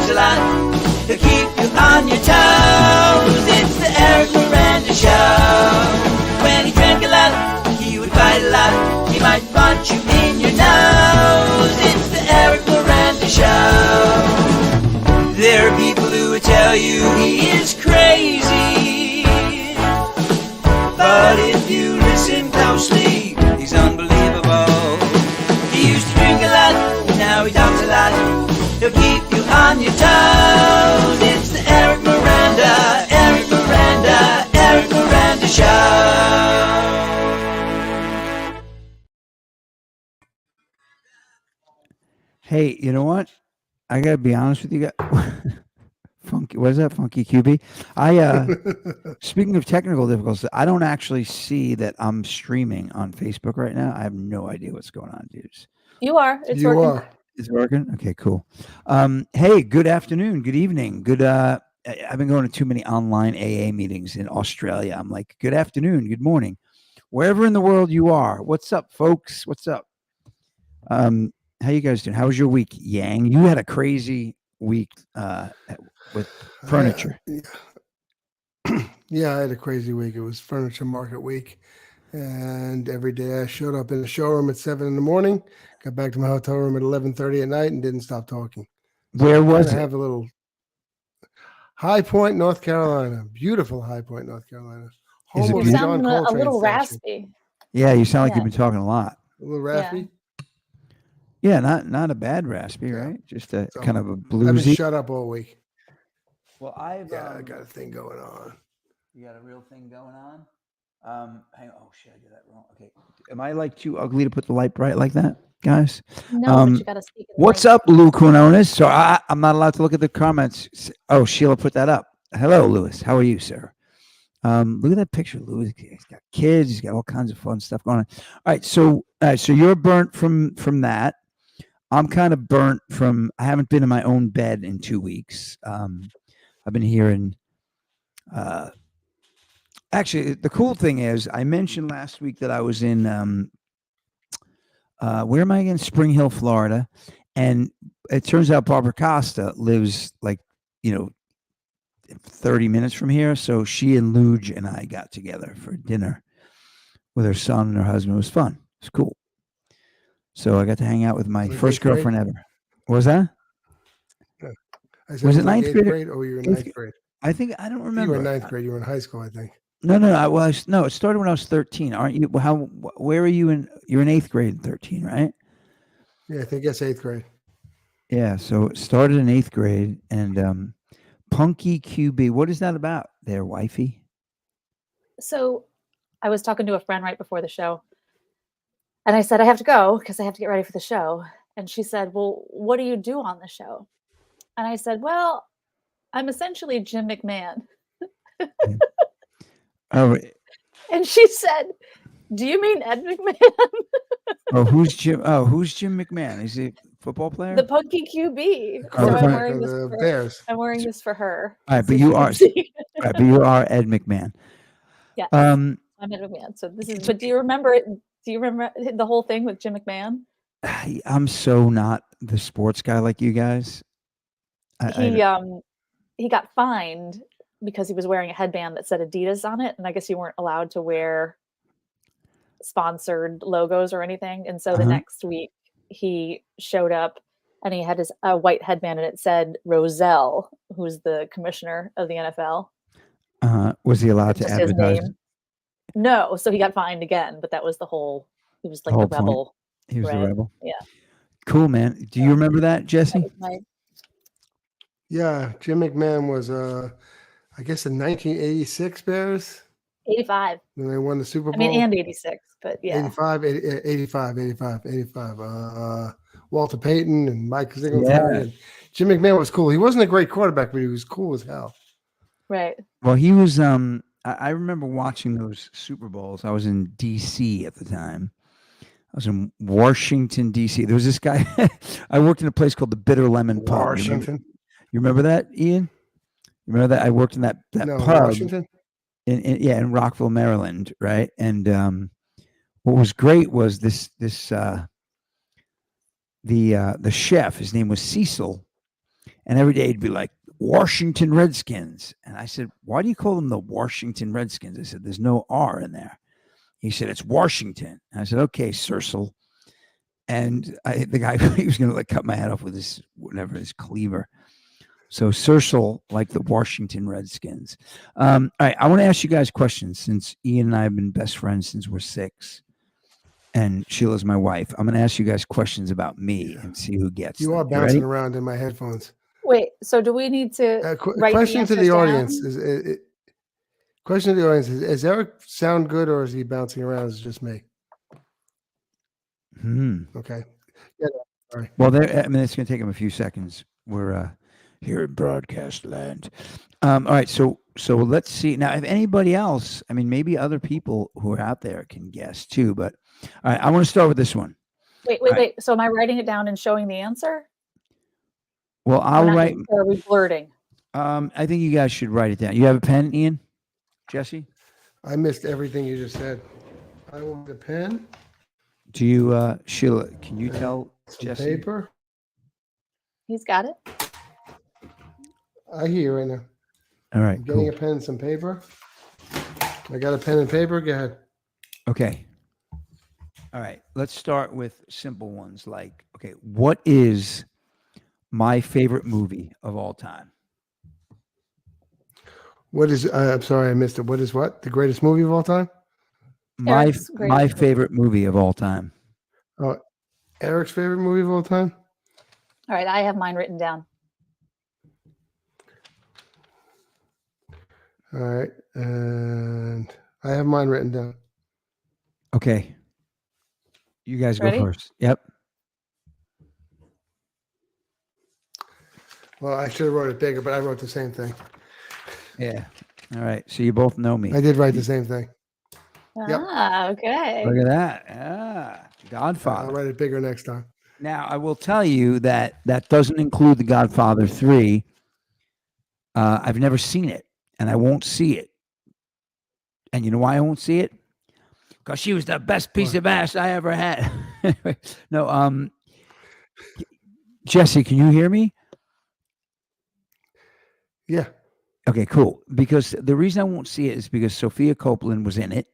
a lot. He'll keep you on your toes. It's the Eric Miranda Show. When he drank a lot, he would fight a lot. He might punch you in your nose. It's the Eric Miranda Show. There are people who would tell you he is crazy, but if you listen closely, he's unbelievable. He used to drink a lot, now he talks a lot. He'll keep you on your toes. It's the Eric Miranda, Eric Miranda, Eric Miranda Show. Hey, you know what? I gotta be honest with you guys. Funky, what is that? Funky QB. Speaking of technical difficulties, I don't actually see that I'm streaming on Facebook right now. I have no idea what's going on, dudes. You are. It's working. Is it working? Okay, cool. Hey, good afternoon, good evening, good. I've been going to too many online AA meetings in Australia. I'm like, good afternoon, good morning, wherever in the world you are. What's up, folks? What's up? How you guys doing? How was your week, Yang? You had a crazy week with furniture. Yeah, I had a crazy week. It was furniture market week. And every day I showed up in the showroom at 7 a.m, got back to my hotel room at 11:30 at night and didn't stop talking. So Where was it? I have a little High Point, North Carolina. Beautiful High Point, North Carolina. Is it You beautiful? sound a little raspy. Yeah, you sound like you've been talking a lot. A little raspy. Yeah, not a bad raspy, right? Just a kind of a I've been bluesy. shut up all week. Well, I got a thing going on. You got a real thing going on? Hang on. Oh shit, I did that wrong. Okay. Am I like too ugly to put the light bright like that, guys? No, but you gotta speak. What's up, Lou Quinones? So I'm not allowed to look at the comments. Oh, Sheila put that up. Hello, Louis. How are you, sir? Look at that picture, Louis. He's got kids. He's got all kinds of fun stuff going on. All right, so you're burnt from that. I'm kind of burnt from. I haven't been in my own bed in 2 weeks. I've been here in. Actually, the cool thing is, I mentioned last week that I was in. Where am I again? Spring Hill, Florida, and it turns out Barbara Costa lives 30 minutes from here. So she and Luge and I got together for dinner with her son and her husband. It was fun. It was cool. So I got to hang out with my first girlfriend ever. What was that? Yeah. Was it ninth grade? Or you were in ninth grade? I think I don't remember. You were in ninth grade. You were in high school, I think. No. No, it started when I was 13. Aren't you? Where are you in? You're in 8th grade in 13, right? Yeah, I think it's 8th grade. Yeah. So it started in 8th grade, and Punky QB. What is that about? There, wifey. So, I was talking to a friend right before the show, and I said I have to go because I have to get ready for the show. And she said, "Well, what do you do on the show?" And I said, "Well, I'm essentially Jim McMahon." Oh. And she said, "Do you mean Ed McMahon?" Oh, who's Jim? Oh, who's Jim McMahon? Is he a football player? The Punky QB. Oh, So the I'm wearing this for Bears. I'm wearing this for her. All right, so but she you can are. see. All right, but you are Ed McMahon. Yes, I'm Ed McMahon. So this is. But do you remember it? Do you remember the whole thing with Jim McMahon? I'm so not the sports guy like you guys. He got fined because he was wearing a headband that said Adidas on it, and I guess you weren't allowed to wear sponsored logos or anything. And so the next week he showed up and he had his white headband and it said Roselle, who's the commissioner of the NFL. Was he allowed to advertise? No, so he got fined again, but that was the whole. He was like the rebel. He was the rebel. Yeah. Cool, man. Do you remember that, Jesse? Yeah, Jim McMahon was, I guess, the 1986 Bears. 85. When they won the Super Bowl. I mean, and 86, but yeah. 85. Walter Payton and Mike Singletary. Yeah. And Jim McMahon was cool. He wasn't a great quarterback, but he was cool as hell. Right. Well, he was, I remember watching those Super Bowls. I was in D.C. at the time. I was in Washington, D.C. There was this guy. I worked in a place called the Bitter Lemon Pub. Washington. You remember that, Ian? You remember that? I worked in that pub. Washington? In Rockville, Maryland, right? And what was great was the chef. His name was Cecil, And every day he'd be like, Washington Redskins. And I said, why do you call them the Washington Redskins? I said, there's no R in there. He said, it's Washington. And I said, okay, Cecil. And the guy, he was going to like cut my head off with his, whatever, his cleaver. So Cecil, like the Washington Redskins. All right, I want to ask you guys questions since Ian and I have been best friends since we're 6. And Sheila's my wife. I'm going to ask you guys questions about me and see who gets You them. are bouncing around in my headphones. Wait, so do we need to write Question to the the answers audience down? question to the audience is Eric sound good or is he bouncing around? Is it just me? Okay. Yeah. Sorry. Well, I mean, it's going to take him a few seconds. We're here in broadcast land. All right, so let's see now. If anybody else, I mean, maybe other people who are out there can guess too. But all right, I want to start with this one. Wait. So am I writing it down and showing the answer? Well, I'll write. Or are we blurting? I think you guys should write it down. You have a pen, Ian? Jesse? I missed everything you just said. I want a pen. Do you, Sheila? Can you tell Jesse? Paper. He's got it. I hear you right now. All right. I'm getting a pen and some paper. I got a pen and paper. Go ahead. Okay. All right. Let's start with simple ones like, okay, what is my favorite movie of all time? What is? I'm sorry, I missed it. What is what? The greatest movie of all time? My favorite movie of all time. Oh, Eric's favorite movie of all time? All right, I have mine written down. All right, and I have mine written down. Okay. You guys Ready? go first. Yep. Well, I should have wrote it bigger, but I wrote the same thing. Yeah. All right. So you both know me. I did write the same thing. Yep. Okay. Look at that. Ah, Godfather. I'll write it bigger next time. Now, I will tell you that doesn't include The Godfather 3. I've never seen it, and I won't see it. And you know why I won't see it? Because she was the best piece of ass I ever had. No, Jesse, can you hear me? Yeah. Okay, cool. Because the reason I won't see it is because Sophia Copeland was in it,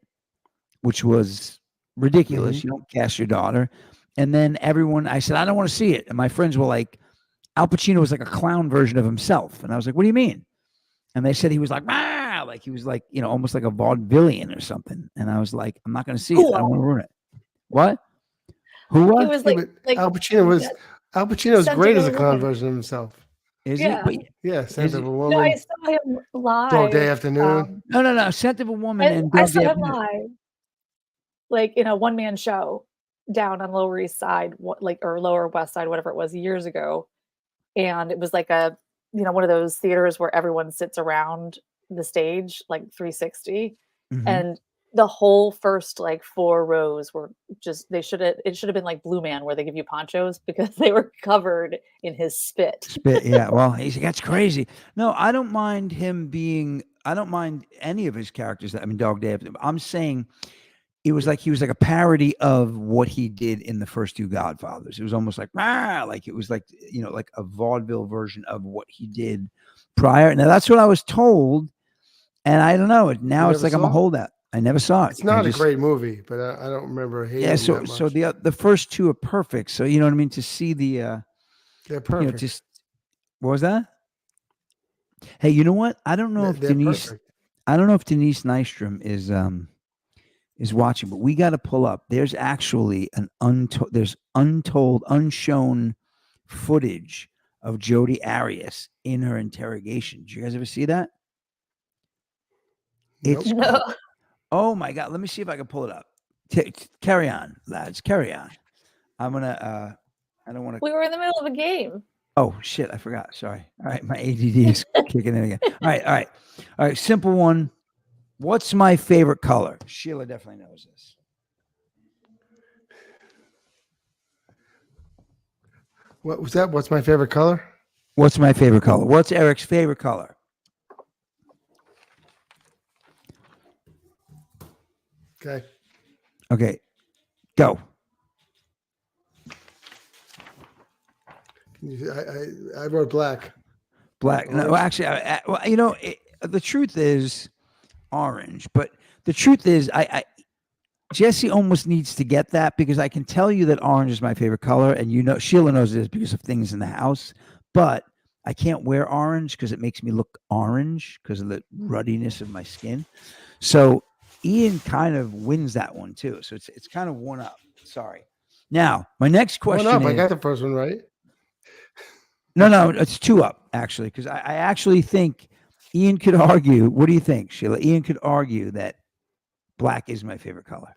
which was ridiculous. Mm-hmm. You don't cast your daughter. And then I said, I don't want to see it. And my friends were like, Al Pacino was like a clown version of himself. And I was like, what do you mean? And they said he was like, ah, like he was like, almost like a vaudevillian or something. And I was like, I'm not going to see it. I don't want to ruin it. What? Who was? He was like Al Pacino's great as a clown version of himself. Is Yeah. he? Yeah, Scent of a Woman. No, I saw him live. Dog Day Afternoon. No. Scent of a Woman. I saw him live, like in a one-man show down on Lower East Side, or Lower West Side, whatever it was, years ago. And it was like a, one of those theaters where everyone sits around the stage, like 360. Mm-hmm. And the whole first like 4 rows were just, it should have been like Blue Man, where they give you ponchos because they were covered in his spit. Yeah. Well, that's crazy. No, I don't mind I don't mind any of his characters. Dog Day. I'm saying it was like he was like a parody of what he did in the first 2 Godfathers. It was almost like it was like like a vaudeville version of what he did prior. Now that's what I was told, and I don't know. Now it's like I'm a holdout. I never saw it. It's not a great movie, but I don't remember hating it that much. So the first 2 are perfect. So you know what I mean. To see the they're perfect. What was that? Hey, you know what? I don't know if Denise. Perfect. I don't know if Denise Nystrom is watching, but we got to pull up. There's actually unshown footage of Jodi Arias in her interrogation. Did you guys ever see that? Nope. No. Oh my God. Let me see if I can pull it up. Carry on, lads. Carry on. I'm going to, I don't want to. We were in the middle of a game. Oh shit. I forgot. Sorry. All right. My ADD is kicking in again. All right. Simple one. What's my favorite color? Sheila definitely knows this. What was that? What's my favorite color? What's my favorite color? What's Eric's favorite color? Okay. Go. I wrote black. Black. No, Orange? actually, well, the truth is orange. But the truth is, Jesse almost needs to get that because I can tell you that orange is my favorite color, and Sheila knows this because of things in the house. But I can't wear orange because it makes me look orange because of the ruddiness of my skin. So Ian kind of wins that one too. So it's kind of one up. Sorry. Now my next question One up. is. I got the first one right. No, it's 2 up actually because I actually think Ian could argue. What do you think, Sheila? Ian could argue that black is my favorite color.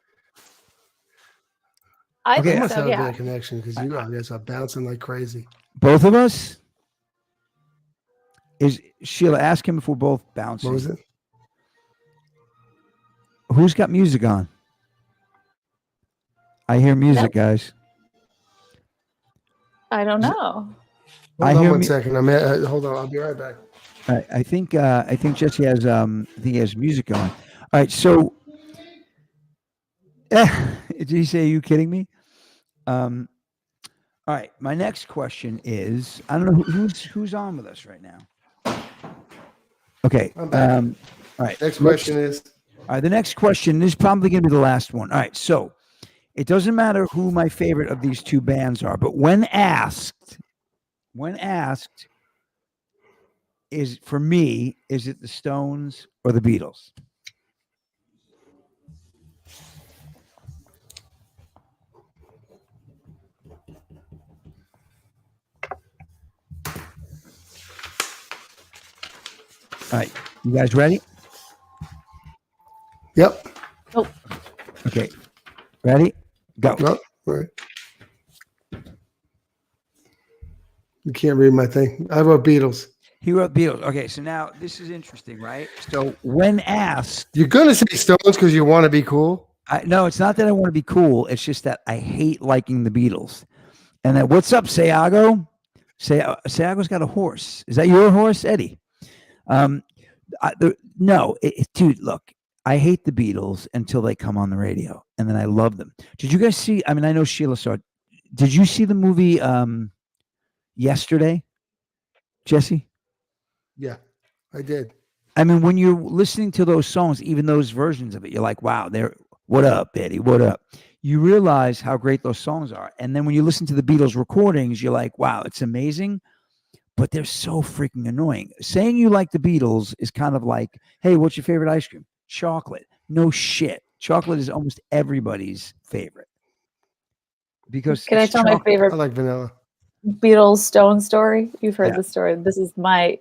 I Okay. I think must so. have a Yeah. bad connection because you guys are bouncing like crazy. Both of us. Is Sheila? Ask him if we're both bouncing. What was it? Who's got music on? I hear music, guys. I don't know. I Hold hear on one me- second. Hold on. I'll be right back. I think Jesse has he has music going. All right, so did he say, "Are you kidding me?" All right, my next question is, I don't know who's on with us right now. Okay. I'm back. All right. Next question is. All right. The next question is probably going to be the last one. All right. So it doesn't matter who my favorite of these two bands are, but when asked, is for me, is it the Stones or the Beatles? All right. You guys ready? Yep. Okay. Ready? Go. No. All right. You can't read my thing. I wrote Beatles. He wrote Beatles. Okay. So now this is interesting, right? So when asked, You're gonna say Stones because you want to be cool. no, it's not that I want to be cool. It's just that I hate liking the Beatles. And then, what's up, Sayago? Sayago's got a horse. Is that your horse, Eddie? Dude, look, I hate the Beatles until they come on the radio, and then I love them. Did you guys see? I mean, I know Sheila saw it. Did you see the movie yesterday, Jesse? Yeah, I did. I mean, when you're listening to those songs, even those versions of it, you're like, wow, what up, Eddie? What up? You realize how great those songs are. And then when you listen to the Beatles recordings, you're like, wow, it's amazing, but they're so freaking annoying. Saying you like the Beatles is kind of like, hey, what's your favorite ice cream? Chocolate. No shit. Chocolate is almost everybody's favorite. Because Can I tell my I favorite like vanilla. Beatles Stone story? You've heard Yeah. the story. This is my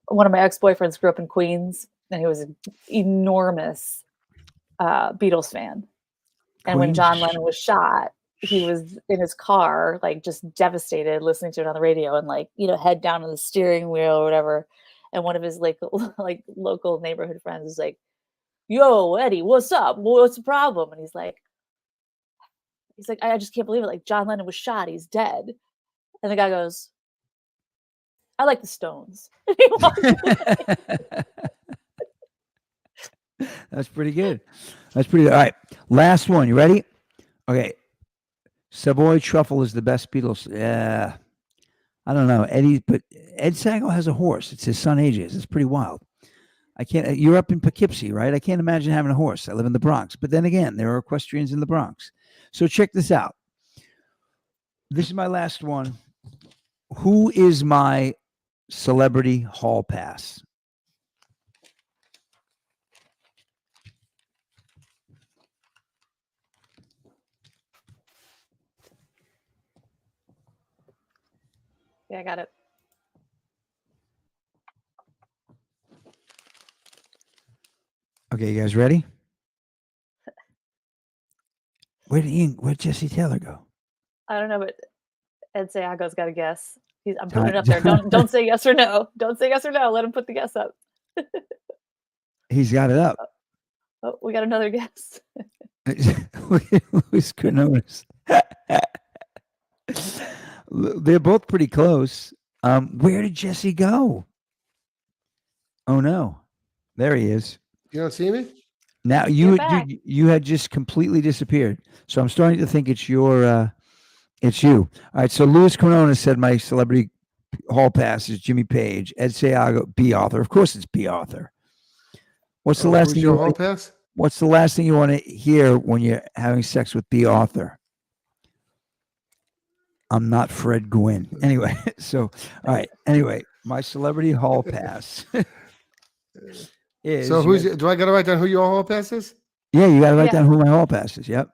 one of my ex-boyfriends grew up in Queens, and he was an enormous Beatles fan. And when Queens? John Lennon was shot, he was in his car, like just devastated, listening to it on the radio, and like, head down on the steering wheel or whatever. And one of his like local neighborhood friends was like, "Yo, Eddie, what's up? What's the problem?" And he's like, "I just can't believe it. Like, John Lennon was shot. He's dead." And the guy goes, "I like the Stones." And he walked away. That's pretty good. That's pretty good. All right. Last one. You ready? Okay. Savoy truffle is the best Beatles. Yeah. I don't know. But Ed Sagal has a horse. It's his son AJ's. It's pretty wild. I can't. You're up in Poughkeepsie, right? I can't imagine having a horse. I live in the Bronx. But then again, there are equestrians in the Bronx. So check this out. This is my last one. Who is my celebrity hall pass? Yeah, I got it. Okay, you guys ready? Where'd Jesse Taylor go? I don't know, but Ed Sayago's got a guess. I'm putting it up there. Don't say yes or no. Don't say yes or no. Let him put the guess up. He's got it up. Oh, we got another guess. Luis Quinones. They're both pretty close. Where did Jesse go? Oh no, there he is. You don't see me? Now you had just completely disappeared. So I'm starting to think it's you. All right. So Luis Quinones said my celebrity hall passes, Jimmy Page. Ed Sayago, B. Arthur. Of course, it's B. Arthur. What's the last Who's thing your you hall want? pass? What's the last thing you want to hear when you're having sex with B. Arthur? I'm not Fred Gwynn. Anyway, so all right. Anyway, my celebrity hall pass is. So do I got to write down who your hall pass is? Yeah, you got to write Yeah. down who my hall pass is. Yep.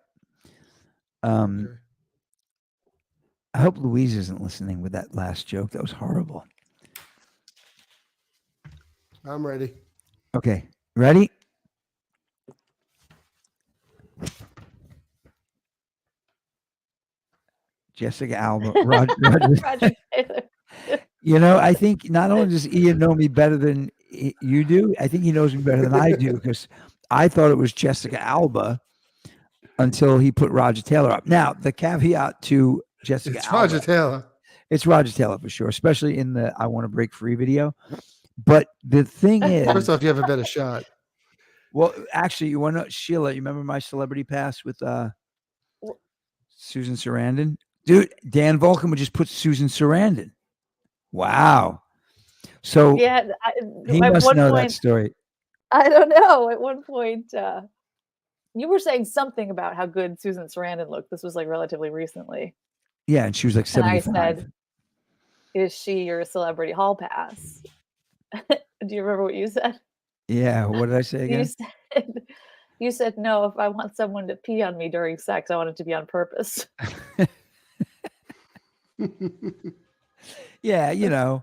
Okay. I hope Louise isn't listening with that last joke. That was horrible. I'm ready. Okay, ready? Jessica Alba, Roger. Roger Taylor. You know, I think not only does Ian know me better than you do, I think he knows me better than I do because I thought it was Jessica Alba until he put Roger Taylor up. Now, the caveat to Jessica It's Alba, Roger Taylor. it's Roger Taylor for sure, especially in the I Want to Break Free video. But the thing is, First off, you have a better shot. well, actually, you want to know, Sheila, you remember my celebrity pass with Susan Sarandon? Dude, Dan Volkin would just put Susan Sarandon. Wow. So Yeah, he at must one know that point, story. I don't know. At one point, you were saying something about how good Susan Sarandon looked. This was like relatively recently. Yeah, and she was like And I 75. said, "Is she your celebrity hall pass?" Do you remember what you said? Yeah, what did I say You again? said, you said, no, if I want someone to pee on me during sex, I want it to be on purpose. Yeah, you know,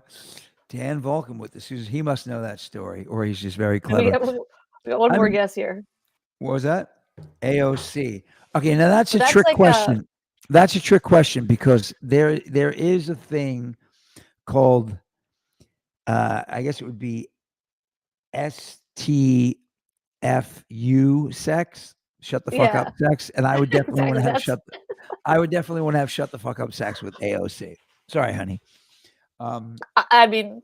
Dan Volkin with the Susan. He must know that story, or he's just very We clever. got, we got one more I'm- guess here. What was that? AOC. Okay, now that's So a that's trick like question. That's a trick question because there is a thing called I guess it would be STFU sex. Shut the fuck up sex. And I would definitely want to have I would definitely want to have shut the fuck up sex with AOC. Sorry, honey. I mean,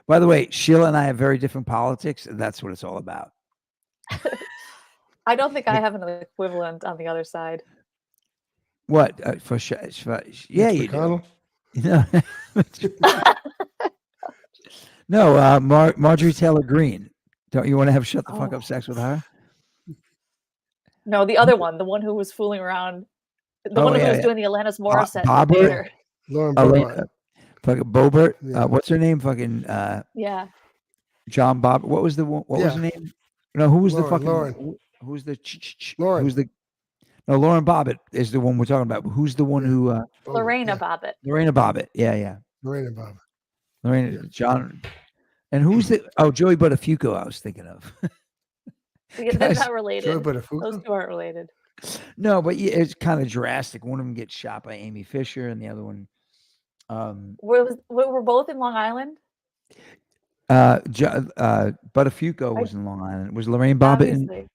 By the way, Sheila and I have very different politics, and that's what it's all about. I don't think I have an equivalent on the other side. What for sure? Yeah, Mitch you do. McConnell? No, Marjorie Taylor Greene. Don't you want to have shut the fuck up sex with her? No, the other one, the one who was fooling around, the one who was doing the Alanis Morissette Bobbert? theater. Lauren Elena, Bobart. fucking Bobert. Yeah. What's her name? Fucking Yeah. John Bob. What was the one? What was Yeah. her name? No, who was the Lauren, fucking Lauren. Who's the Lauren. Who's the No, Lauren Bobbitt is the one we're talking about. Who's the one Yeah. who Lorena Yeah. Bobbitt. Lorena Bobbitt. Yeah. Lorena Bobart. Lorena Yeah. John. And who's the Joey Buttafuoco I was thinking of. Yeah, Guys, they're not Joey related. Buttafuoco? Those two aren't related. No, but yeah, it's kind of drastic. One of them gets shot by Amy Fisher and the other one Were both in Long Island? Buttafuoco was in Long Island. Was Lorraine Bobbitt Obviously.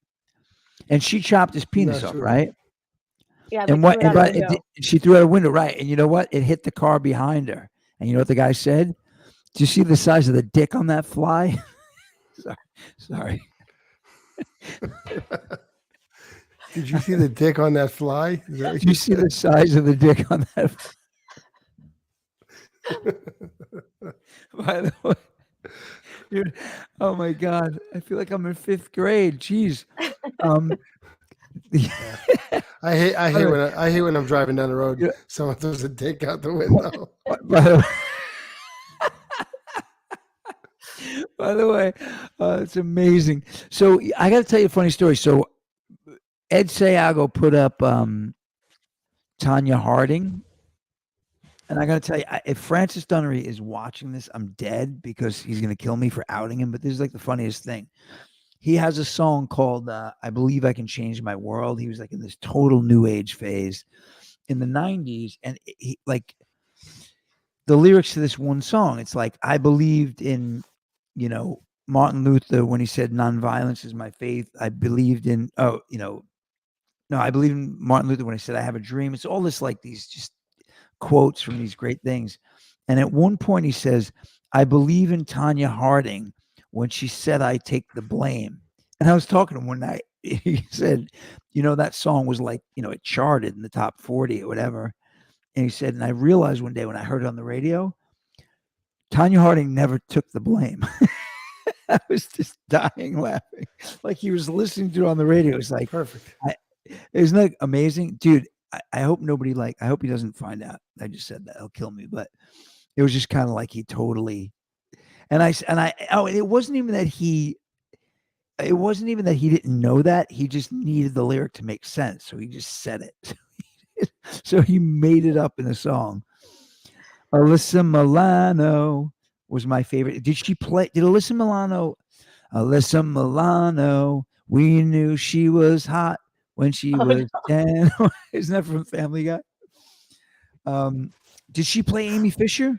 and she chopped his penis Not off, sure. right? Yeah, And they what? threw it And out a but window. she threw out a window, right? And you know what? It hit the car behind her. And you know what the guy said? Do you see the size of the dick on that fly? Sorry. Did you see the dick on that fly? Is that what Do you see the size of the dick on that? By the way, dude, oh my God, I feel like I'm in 5th grade. Jeez. I hate when I'm driving down the road. Yeah. Someone throws a dick out the window. By the way, it's amazing. So I got to tell you a funny story. So Ed Sayago put up Tanya Harding. And I got to tell you, if Francis Dunnery is watching this, I'm dead because he's going to kill me for outing him. But this is like the funniest thing. He has a song called I Believe I Can Change My World. He was like in this total new age phase in the 90s. And he, like the lyrics to this one song, it's like, I believed in, Martin Luther when he said nonviolence is my faith. I believed in, I believe in Martin Luther when he said I have a dream. It's all this like these just quotes from these great things. And at one point he says, I believe in Tanya Harding when she said I take the blame. And I was talking to him one night. He said, that song was like, it charted in the top 40 or whatever. And he said, and I realized one day when I heard it on the radio, Tanya Harding never took the blame. I was just dying laughing. Like he was listening to it on the radio. It's like, Perfect. isn't that amazing? Dude, I hope nobody I hope he doesn't find out. I just said that. He'll kill me. But it was just kind of like he totally, it wasn't even that he didn't know that. He just needed the lyric to make sense. So he just said it. So he made it up in a song. Alyssa Milano was my favorite. Did Alyssa Milano, we knew she was hot when she was 10. Isn't that from Family Guy? Did she play Amy Fisher?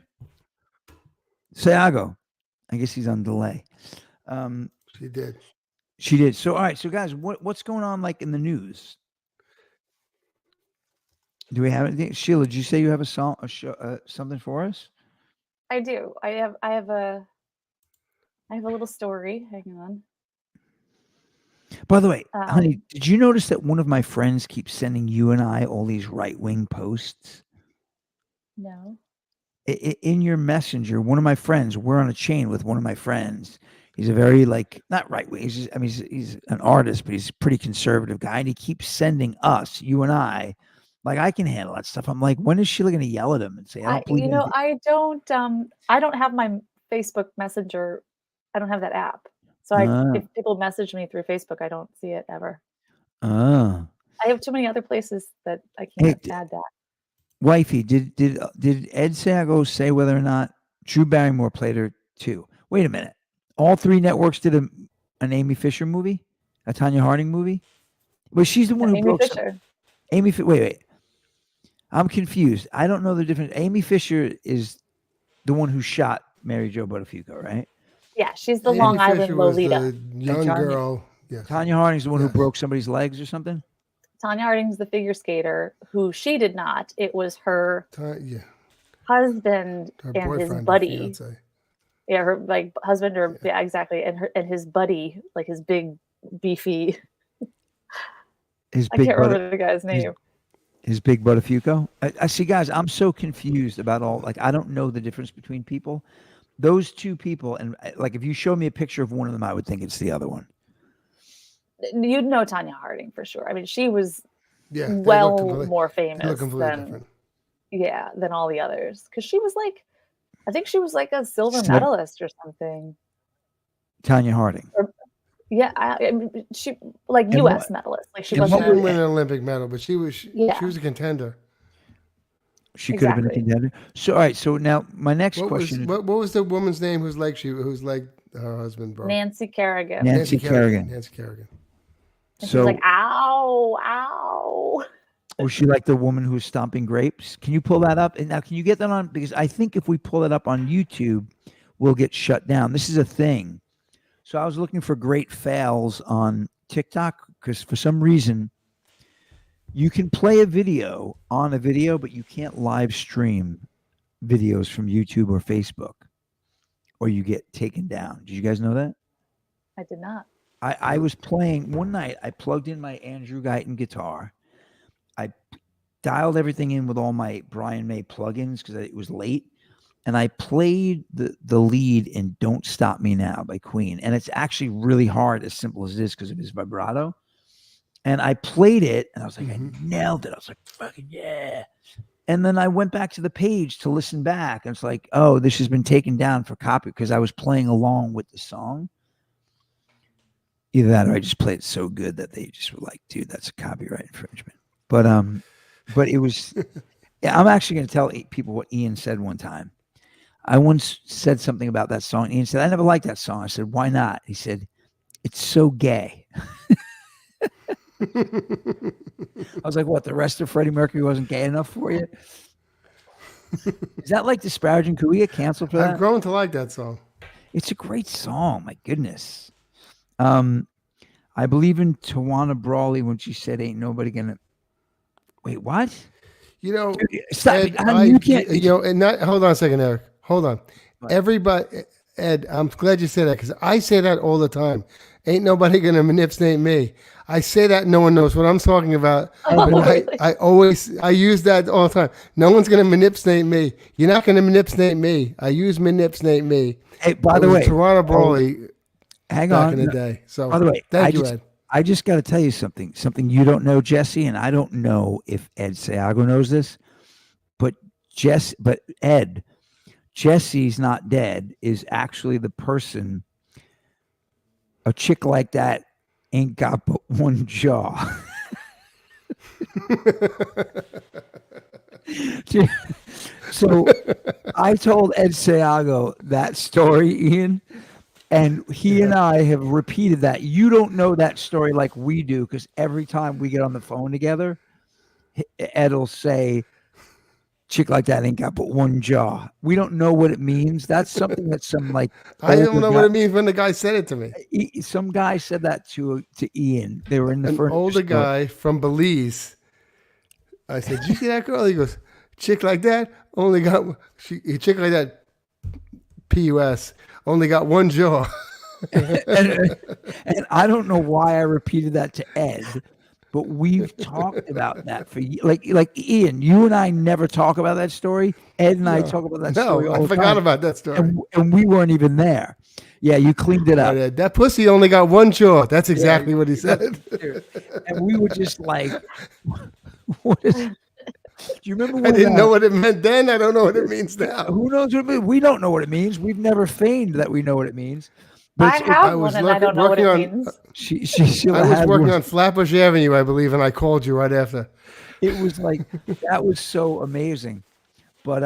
Sayago. I guess he's on delay. She did. She did. So, all right. So, guys, what's going on like in the news? Do we have anything? Sheila, did you say you have a song, something for us? I do. I have a little story. Hang on. By the way, honey, did you notice that one of my friends keeps sending you and I all these right-wing posts? No. In your messenger, one of my friends, we're on a chain with one of my friends. He's a very not right-wing. He's an artist, but he's a pretty conservative guy. And he keeps sending us, you and I can handle that stuff. I'm like, when is Sheila going to yell at him and say, I don't believe I don't have my Facebook Messenger. I don't have that app. So if people message me through Facebook, I don't see it ever. I have too many other places that I can't add that. Wifey, did Ed Sago say whether or not Drew Barrymore played her too? Wait a minute. All three networks did an Amy Fisher movie, a Tanya Harding movie. But she's the one who broke Fisher. Wait. I'm confused. I don't know the difference. Amy Fisher is the one who shot Mary Jo Buttafuoco, right? Yeah, she's the Long Island Lolita. Was the young girl. Yes. Tanya Harding's the one who broke somebody's legs or something? Tanya Harding's the figure skater who she did not. It was her husband and his buddy. Yeah, her husband exactly. And his buddy, his big beefy. I can't remember the guy's name. His big Buttafuoco. I see, guys, I'm so confused about all, I don't know the difference between people. Those two people, and if you show me a picture of one of them, I would think it's the other one. You'd know Tanya Harding for sure. I mean, she was more famous than all the others. Because she was I think she was a silver medalist or something. Tanya Harding. She U.S. medalist. She wasn't. She didn't win an Olympic medal, but she was a contender. She could have been a contender. So, all right. So now my next question. What was the woman's name who's like her husband, bro? Nancy Kerrigan. Nancy Kerrigan. And so, she's ow, ow. Was she like the woman who was stomping grapes? Can you pull that up? And now, can you get that on? Because I think if we pull it up on YouTube, we'll get shut down. This is a thing. So I was looking for great fails on TikTok because for some reason you can play a video on a video, but you can't live stream videos from YouTube or Facebook, or you get taken down. Did you guys know that? I did not. I was playing one night. I plugged in my Andrew Guyton guitar. I dialed everything in with all my Brian May plugins because it was late. And I played the lead in Don't Stop Me Now by Queen. And it's actually really hard, as simple as it is, because of his vibrato. And I played it, and I was like, I nailed it. I was like, fucking yeah. And then I went back to the page to listen back. And it's like, oh, this has been taken down for copy because I was playing along with the song. Either that or I just played it so good that they just were like, dude, that's a copyright infringement. But it was, yeah, I'm actually going to tell people what Ian said one time. I once said something about that song. Ian said, I never liked that song. I said, why not? He said, it's so gay. I was like, what, the rest of Freddie Mercury wasn't gay enough for you? Is that disparaging? Could we get canceled for that? I've grown to like that song. It's a great song. My goodness. I believe in Tawana Brawley when she said, ain't nobody gonna. Wait, what? Dude, stop. Ed, you can't. Hold on a second, Eric. Hold on. What? Everybody, Ed, I'm glad you said that because I say that all the time. Ain't nobody gonna manipulate me. I say that no one knows what I'm talking about. Oh, But really? I use that all the time. No one's gonna manipulate me. You're not gonna manipulate me. I use manipulate me. Hey, by It the was way, Toronto Brawley hang back on. in the day. So By the way, thank you, Ed. I just got to tell you something you don't know, Jesse, and I don't know if Ed Seago knows this, but Ed, Jesse's Not Dead is actually the person. A chick like that ain't got but one jaw. So I told Ed Seago that story, Ian, and he and I have repeated that. You don't know that story like we do because every time we get on the phone together, Ed will say, chick like that ain't got but one jaw. We don't know what it means. That's something that some like I don't older know guy, what it means when the guy said it to me. some guy said that to Ian. They were in the An furniture older store. guy from Belize. I said, "Did you see that girl?" He goes, "Chick like that only got chick like that, pus only got one jaw." And I don't know why I repeated that to Ed, but we've talked about that for like Ian. You and I never talk about that story. Ed and I talk about that story all I the forgot time, about that story. and we weren't even there. Yeah, you cleaned it up. That pussy only got one jaw. That's exactly what he said. And we were just like, what is? Do you remember I when? didn't know what it meant then. I don't know what it means now. Who knows what it means? We don't know what it means. We've never feigned that we know what it means. I But have was one and I don't know what working it on- means. Sheila I was had working one. on Flatbush Avenue, I believe, and I called you right after. It was like that was so amazing. But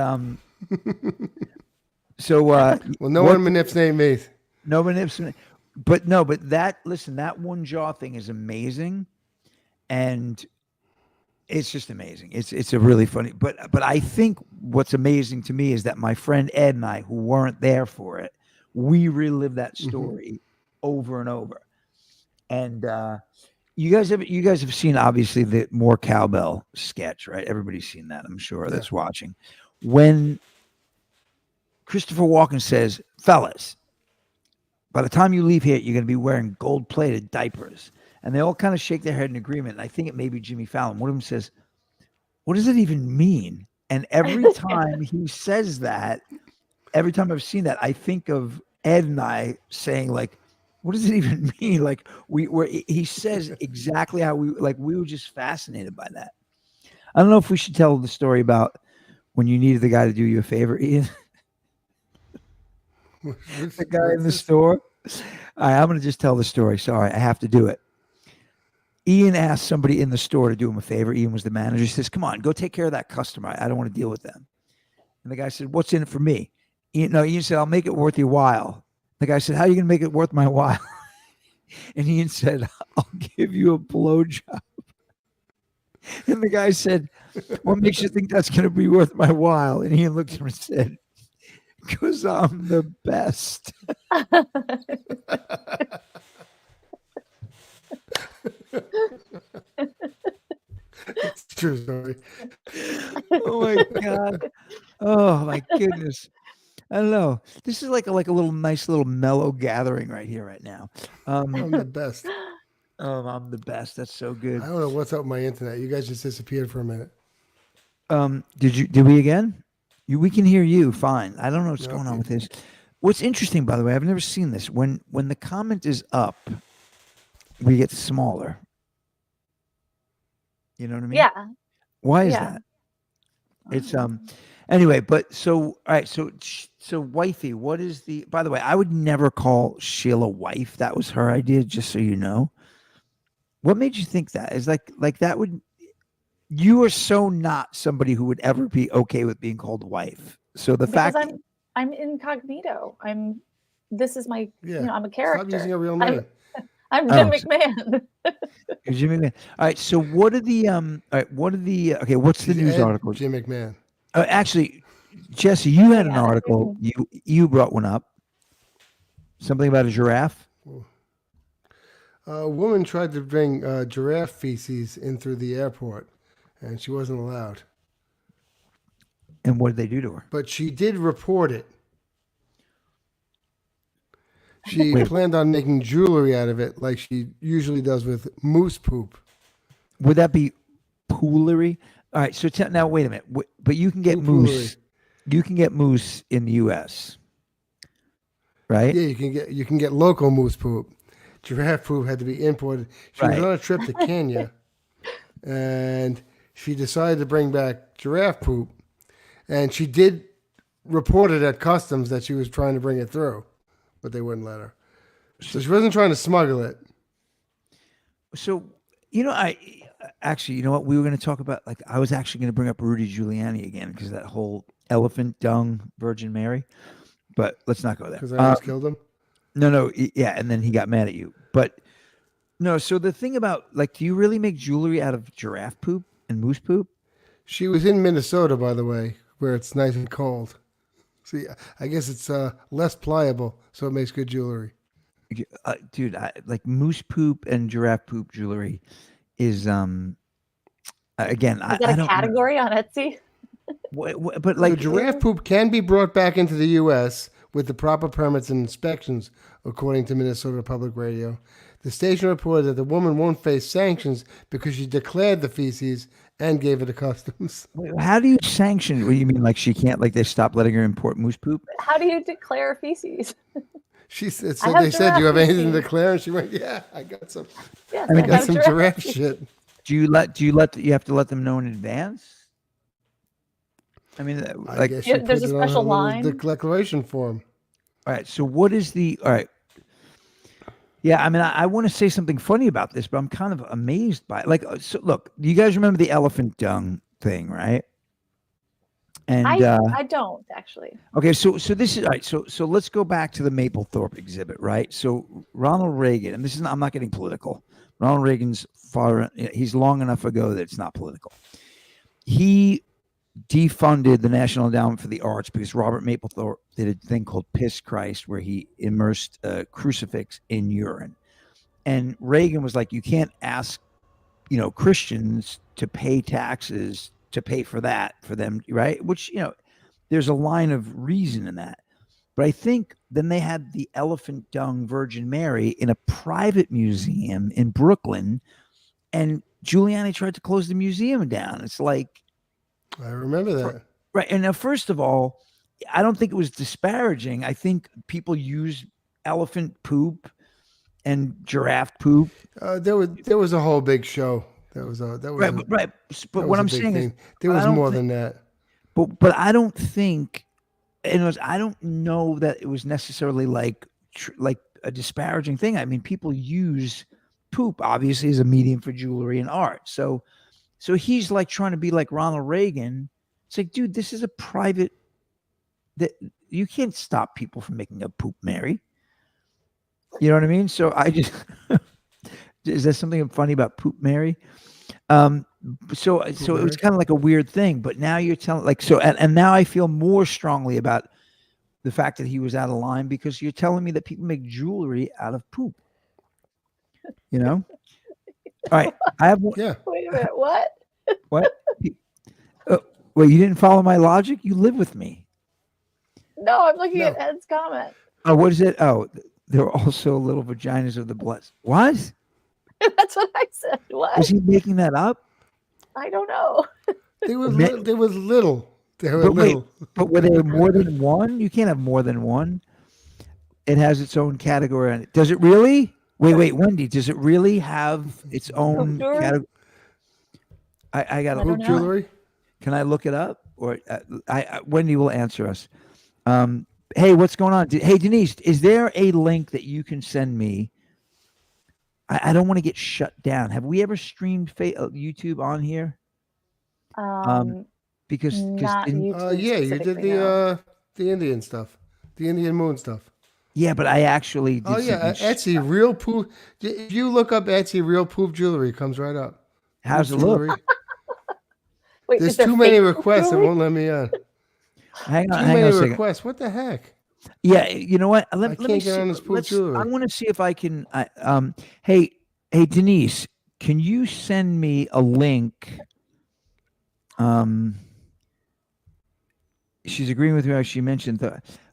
so Well, no what- one manipulates me. no manipulation, but that listen, that one jaw thing is amazing, and it's just amazing. It's a really funny, but I think what's amazing to me is that my friend Ed and I, who weren't there for it, we relive that story over and over. And you guys have seen obviously the More Cowbell sketch, right? Everybody's seen that, I'm sure, that's watching. When Christopher Walken says, "Fellas, by the time you leave here, you're going to be wearing gold-plated diapers," and they all kind of shake their head in agreement. And I think it may be Jimmy Fallon. One of them says, "What does it even mean?" And every time he says that, every time I've seen that, I think of Ed and I saying, like, what does it even mean? Like he says exactly how we were just fascinated by that. I don't know if we should tell the story about when you needed the guy to do you a favor, Ian. The guy in the store. All right, I'm going to just tell the story. Sorry, I have to do it. Ian asked somebody in the store to do him a favor. Ian was the manager. He says, "Come on, go take care of that customer. I don't want to deal with them." And the guy said, "What's in it for me?" Ian said, "I'll make it worth your while." The guy said, "How are you going to make it worth my while?" And Ian said, "I'll give you a blowjob." And the guy said, "What makes you think that's going to be worth my while?" And Ian looked at him and said, "Because I'm the best." It's a true story. Oh my God. Oh my goodness. I don't know. This is like a little nice little mellow gathering right here, right now. I'm the best. I'm the best. That's so good. I don't know what's up with my internet. You guys just disappeared for a minute. Did we again? We can hear you fine. I don't know what's going on with this. What's interesting, by the way, I've never seen this. When the comment is up, we get smaller. You know what I mean? Yeah. Why is Yeah. that? It's anyway, but so all right, so wifey, what is the, by the way, I would never call Sheila wife. That was her idea, just so you know. What made you think that? Is like that would, you are so not somebody who would ever be okay with being called wife. So the Because fact I'm incognito. This is my, Yeah. I'm a character. Stop using a real name. I'm Jim McMahon. Jim McMahon. All right, so what are the okay, what's the news Ed article? Jim McMahon. Actually, Jesse, you had an Yeah. article. You brought one up. Something about a giraffe. A woman tried to bring giraffe feces in through the airport, and she wasn't allowed. And what did they do to her? But she did report it. She Wait. planned on making jewelry out of it, like she usually does with moose poop. Would that be poolery? All right. So now wait a minute. But you can get moose. You can get moose in the U.S. Right? Yeah, you can get local moose poop. Giraffe poop had to be imported. She was Right. on a trip to Kenya, and she decided to bring back giraffe poop, and she did report it at customs that she was trying to bring it through, but they wouldn't let her. So she wasn't trying to smuggle it. So I actually, you know what? We were going to talk about, like, I was actually going to bring up Rudy Giuliani again because that whole elephant dung Virgin Mary. But let's not go there. Because I almost killed him. No, yeah, and then he got mad at you. But no, so the thing about, like, do you really make jewelry out of giraffe poop and moose poop? She was in Minnesota, by the way, where it's nice and cold. See, I guess it's less pliable, so it makes good jewelry. Dude, like moose poop and giraffe poop jewelry is again. Is that I a don't category on Etsy? but like The giraffe poop can be brought back into the U.S. with the proper permits and inspections, according to Minnesota Public Radio. The station reported that the woman won't face sanctions because she declared the feces and gave it to customs. How do you sanction? What do you mean? Like she can't? Like they stopped letting her import moose poop? How do you declare feces? She said, I have they said, "Do you have giraffe anything to feces." declare?" And she went, "Yeah, I got some. Yes, I I got have some giraffe shit." Do you have to let them know in advance? I mean, I like, guess Yeah, she there's puts a it on special her little line. declaration form. all right. So what is all right? Yeah, I mean, I want to say something funny about this, but I'm kind of amazed by it. Like, so look, you guys remember the elephant dung thing, right? And I don't actually. okay, so this is all right. So let's go back to the Mapplethorpe exhibit, right? So Ronald Reagan, and I'm not getting political. Ronald Reagan's he's long enough ago that it's not political. He defunded the National Endowment for the Arts because Robert Mapplethorpe did a thing called Piss Christ, where he immersed a crucifix in urine. And Reagan was like, you can't ask, Christians to pay taxes to pay for that for them, right? Which, there's a line of reason in that. But I think then they had the elephant dung Virgin Mary in a private museum in Brooklyn, and Giuliani tried to close the museum down. It's like, I remember that. right. And now, first of all, I don't think it was disparaging. I think people use elephant poop and giraffe poop. There was a whole big show. That was Right. But that what was a I'm big saying is, thing. There was more than that. but I don't think, I don't know that it was necessarily like a disparaging thing. I mean, people use poop obviously as a medium for jewelry and art. So he's like trying to be like Ronald Reagan. It's like, dude, this is a private, that you can't stop people from making a poop Mary. You know what I mean? So I just, is there something funny about poop Mary? So it was kind of like a weird thing, but now you're telling, like, so, and now I feel more strongly about the fact that he was out of line because you're telling me that people make jewelry out of poop. All right. I have Yeah. Wait a minute, what? what? Well, you didn't follow my logic. You live with me. No, I'm looking No. at Ed's comment. Oh, what is it? Oh, there are also little vaginas of the blessed. What? That's what I said. What? Was he making that up? I don't know. There was Ma- little. There were But wait, little. but were there more than one? You can't have more than one. It has its own category on it. Does it really? Wait, Wendy, does it really have its own jewelry? category? I got I to don't Hoop know. jewelry. Can I look it up? Or Wendy will answer us. Hey, what's going on? Hey, Denise, is there a link that you can send me? I don't want to get shut down. Have we ever streamed YouTube on here? Because Not YouTube. Yeah, you did specifically, no. the Indian stuff, the Indian moon stuff. yeah, but I actually did. Oh yeah, Etsy real poop. If you look up Etsy real poop jewelry, it comes right up. How's it Poop look? jewelry. Wait, There's is there too many fake poop requests. It jewelry? won't let me on. Hang Too on a many second. requests. What the heck? Yeah, you know what? Let me can't get see. on this poop jewelry. I want to see if I can. Hey, Denise, can you send me a link? She's agreeing with me. She mentioned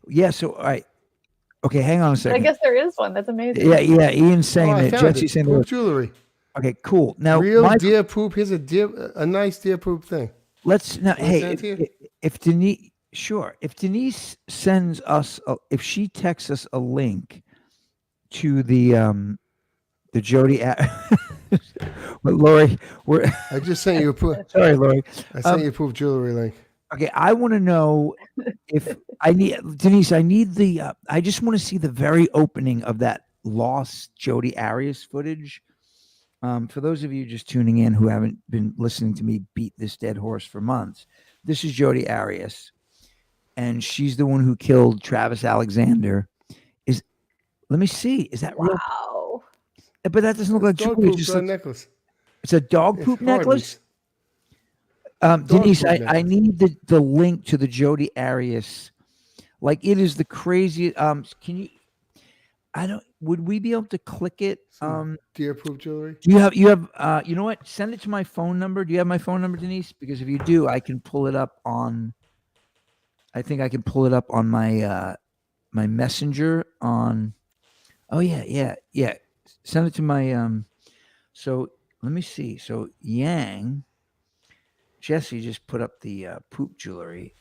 yeah. So, all right. Okay, hang on a I second. guess there is one. That's amazing. Yeah, Ian's saying I that. found Jesse's it. saying Poop that. jewelry. Okay, cool. Now, Real deer poop. Here's a nice deer poop thing. let's now. Can I Hey, send it to you? if Denise, sure. If Denise sends us, if she texts us a link to the Jody. But Lori, we're I just sent you a poop. sorry, Lori. I sent you a poop jewelry link. Okay, I want to know if I need Denise. I need the. I just want to see the very opening of that lost Jodi Arias footage. For those of you just tuning in who haven't been listening to me beat this dead horse for months, this is Jodi Arias, and she's the one who killed Travis Alexander. Let me see. Is that real? Wow. But that doesn't look like Dog jewelry. It poop just on looks, necklace. it's a dog It's poop necklace. hardly. Denise, poop I necklace. need the link to the Jodi Arias. Like it is the craziest. Can you? I don't. Would we be able to click it? Deer poop jewelry. Do you have? You have? You know what? Send it to my phone number. Do you have my phone number, Denise? Because if you do, I can pull it up on. I think I can pull it up on my my messenger on. Oh yeah. Send it to my So let me see. So Yang, Jesse just put up the poop jewelry.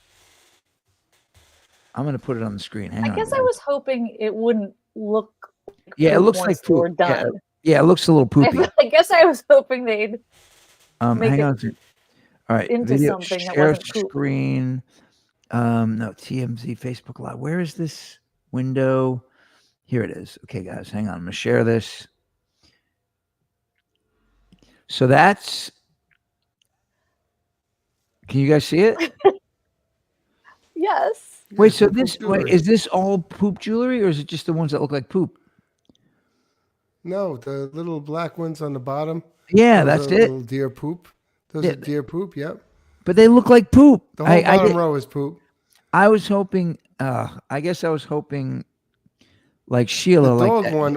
I'm gonna put it on the screen. Hang on. I guess guys. I was hoping it wouldn't look like Yeah, it poop looks once like they were poop. done. Yeah, it looks a little poopy. I guess I was hoping they'd make Hang it on. All right, into video something that share wasn't poop. screen. No, TMZ Facebook Live. Where is this window? Here it is. Okay, guys, hang on. I'm gonna share this. So that's. Can you guys see it? Yes. Wait, Yeah, so poop this jewelry. is this all poop jewelry, or is it just the ones that look like poop? No, the little black ones on the bottom. Yeah, those that's are it. Little deer poop. Those Yeah, are deer poop. Yep. But they look like poop. The whole bottom did- row is poop. I was hoping. I guess I was hoping, like The Sheila, like dog that. one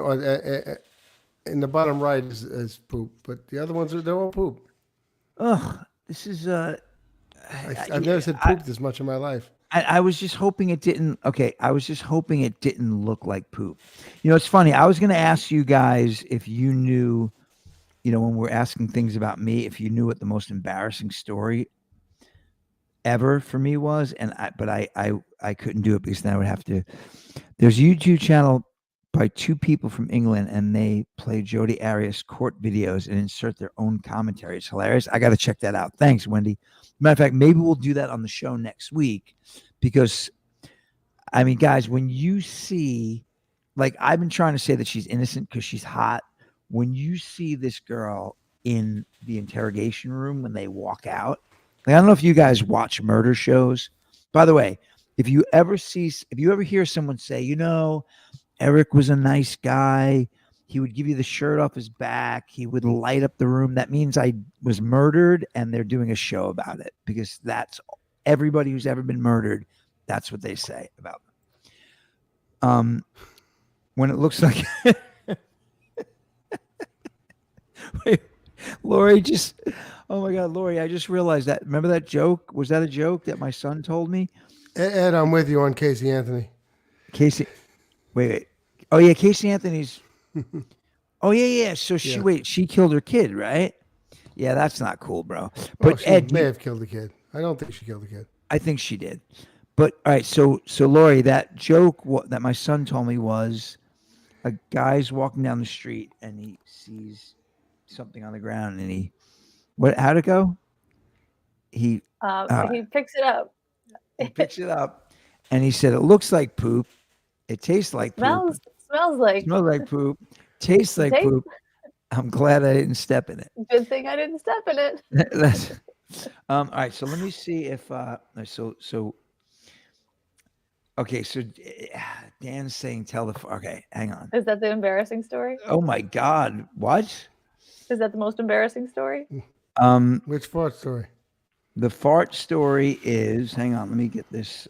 in the bottom right is poop, but the other ones they're all poop. Ugh, this is I've never said poop this much in my life. I was just hoping it didn't. Okay, I was just hoping it didn't look like poop. You know, it's funny. I was going to ask you guys if you knew, you know, when we're asking things about me, if you knew what the most embarrassing story ever for me was, and I couldn't do it because then I would have to. There's a YouTube channel by two people from England, and they play Jodi Arias court videos and insert their own commentary. It's hilarious. I got to check that out. Thanks, Wendy. Matter of fact, maybe we'll do that on the show next week because, I mean, guys, when you see, like, I've been trying to say that she's innocent because she's hot. When you see this girl in the interrogation room when they walk out, like, I don't know if you guys watch murder shows. By the way, if you ever hear someone say, you know, Eric was a nice guy, he would give you the shirt off his back, he would light up the room, that means I was murdered and they're doing a show about it, because that's everybody who's ever been murdered, that's what they say about them. When it looks like wait, Lori just, oh my God, Lori, I just realized that. Remember that joke? Was that a joke that my son told me? Ed, I'm with you on Casey Anthony. Casey, wait. Oh yeah, Casey Anthony's. Oh yeah. So she killed her kid, right? Yeah, that's not cool, bro. But She Ed, may have killed the kid. I don't think she killed the kid. I think she did. But all right, so Lori, that joke that my son told me was a guy's walking down the street and he sees something on the ground and how'd it go? He picks it up. He picks it up and he said, it looks like poop. It tastes like poop. Smells like poop. Tastes like poop. I'm glad I didn't step in it. Good thing I didn't step in it. That's, all right. So let me see if okay. So Dan's saying okay, hang on. Is that the embarrassing story? Oh my God. What? Is that the most embarrassing story? Which fart story? The fart story is, hang on, let me get this.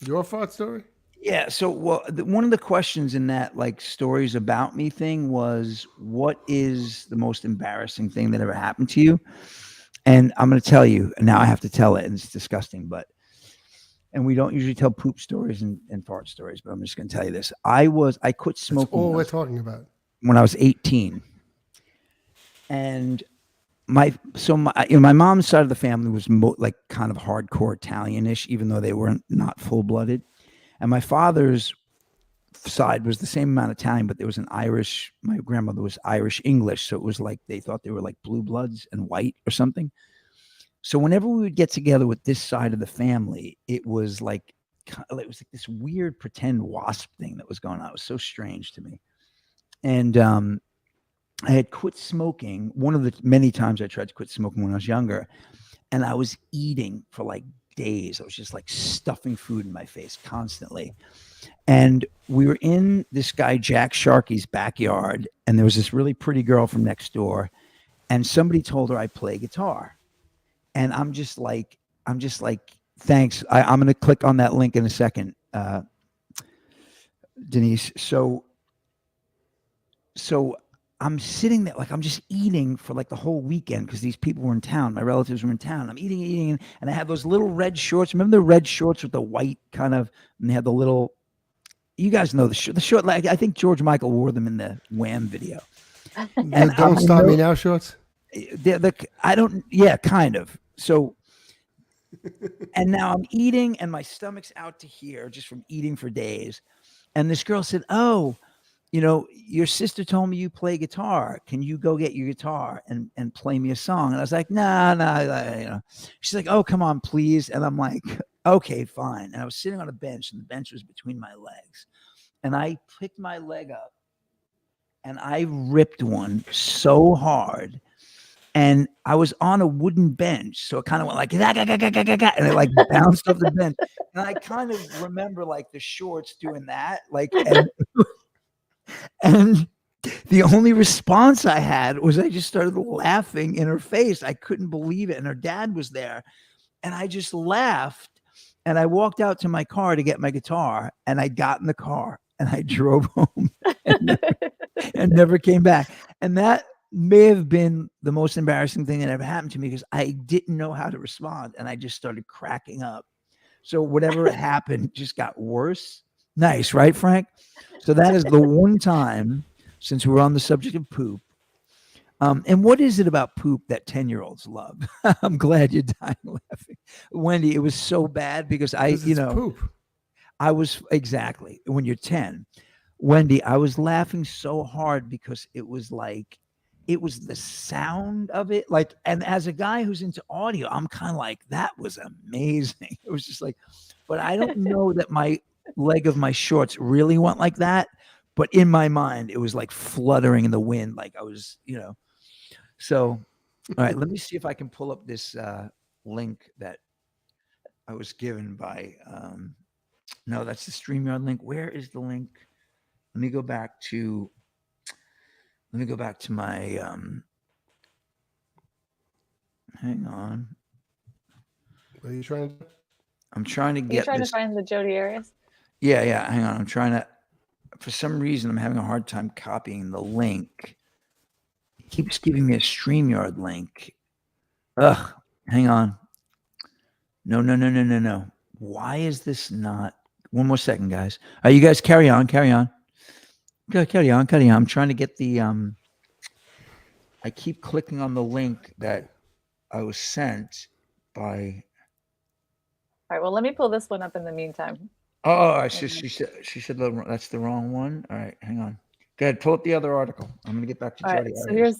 Your fart story? Yeah. So, one of the questions in that, like, stories about me thing was, what is the most embarrassing thing that ever happened to you? And I'm going to tell you, and now I have to tell it, and it's disgusting, but and we don't usually tell poop stories and fart stories, but I'm just going to tell you this. I quit That's smoking all we're talking about. when I was 18. And my mom's side of the family was like kind of hardcore Italianish, even though they weren't not full-blooded. And my father's side was the same amount of Italian, but there was an Irish, my grandmother was Irish English. So it was like they thought they were like blue bloods and white or something. So whenever we would get together with this side of the family, it was like this weird pretend wasp thing that was going on. It was so strange to me. And I had quit smoking one of the many times I tried to quit smoking when I was younger, and I was eating for like days. I was just like stuffing food in my face constantly. And we were in this guy Jack Sharkey's backyard, and there was this really pretty girl from next door, and somebody told her I play guitar. And I'm just like, thanks. I'm going to click on that link in a second, Denise. So I'm sitting there, like I'm just eating for like the whole weekend because these people were in town. My relatives were in town. I'm eating, and I had those little red shorts. Remember the red shorts with the white kind of, and they had the little, you guys know the short, like I think George Michael wore them in the Wham video. And Don't Stop Me Now shorts? Yeah, kind of. So, and now I'm eating and my stomach's out to here just from eating for days. And this girl said, "Oh, your sister told me you play guitar. Can you go get your guitar and play me a song?" And I was like, nah. She's like, "Oh, come on, please." And I'm like, "Okay, fine." And I was sitting on a bench, and the bench was between my legs. And I picked my leg up and I ripped one so hard. And I was on a wooden bench, so it kind of went like, and it like bounced off the bench. And I kind of remember like the shorts doing that, like, and the only response I had was I just started laughing in her face. I couldn't believe it. And her dad was there, and I just laughed. And I walked out to my car to get my guitar, and I got in the car and I drove home and never came back. And that may have been the most embarrassing thing that ever happened to me because I didn't know how to respond, and I just started cracking up. So whatever happened just got worse. Nice, right, Frank? So that is the one time, since we're on the subject of poop. And what is it about poop that 10-year-olds love? I'm glad you're dying laughing. Wendy, it was so bad because poop. I was exactly when you're 10. Wendy, I was laughing so hard because it was the sound of it. Like, and as a guy who's into audio, I'm kind of like, that was amazing. It was just like, but I don't know that my leg of my shorts really went like that. But in my mind, it was like fluttering in the wind. Like I was, So, all right, let me see if I can pull up this link that I was given by, no, that's the StreamYard link. Where is the link? Let me go back to my, hang on. What are you trying to do? I'm trying to get You're trying this. to find the Jody Arias? Yeah. Hang on. I'm trying to, for some reason, I'm having a hard time copying the link. It keeps giving me a StreamYard link. Ugh, hang on. No. Why is this not? One more second, guys. You guys carry on. Carry on. I'm trying to get the, I keep clicking on the link that I was sent by. All right, well, let me pull this one up in the meantime. Oh, she said that's the wrong one. All right, hang on. Go ahead, pull up the other article. I'm going to get back to Jody. Right, so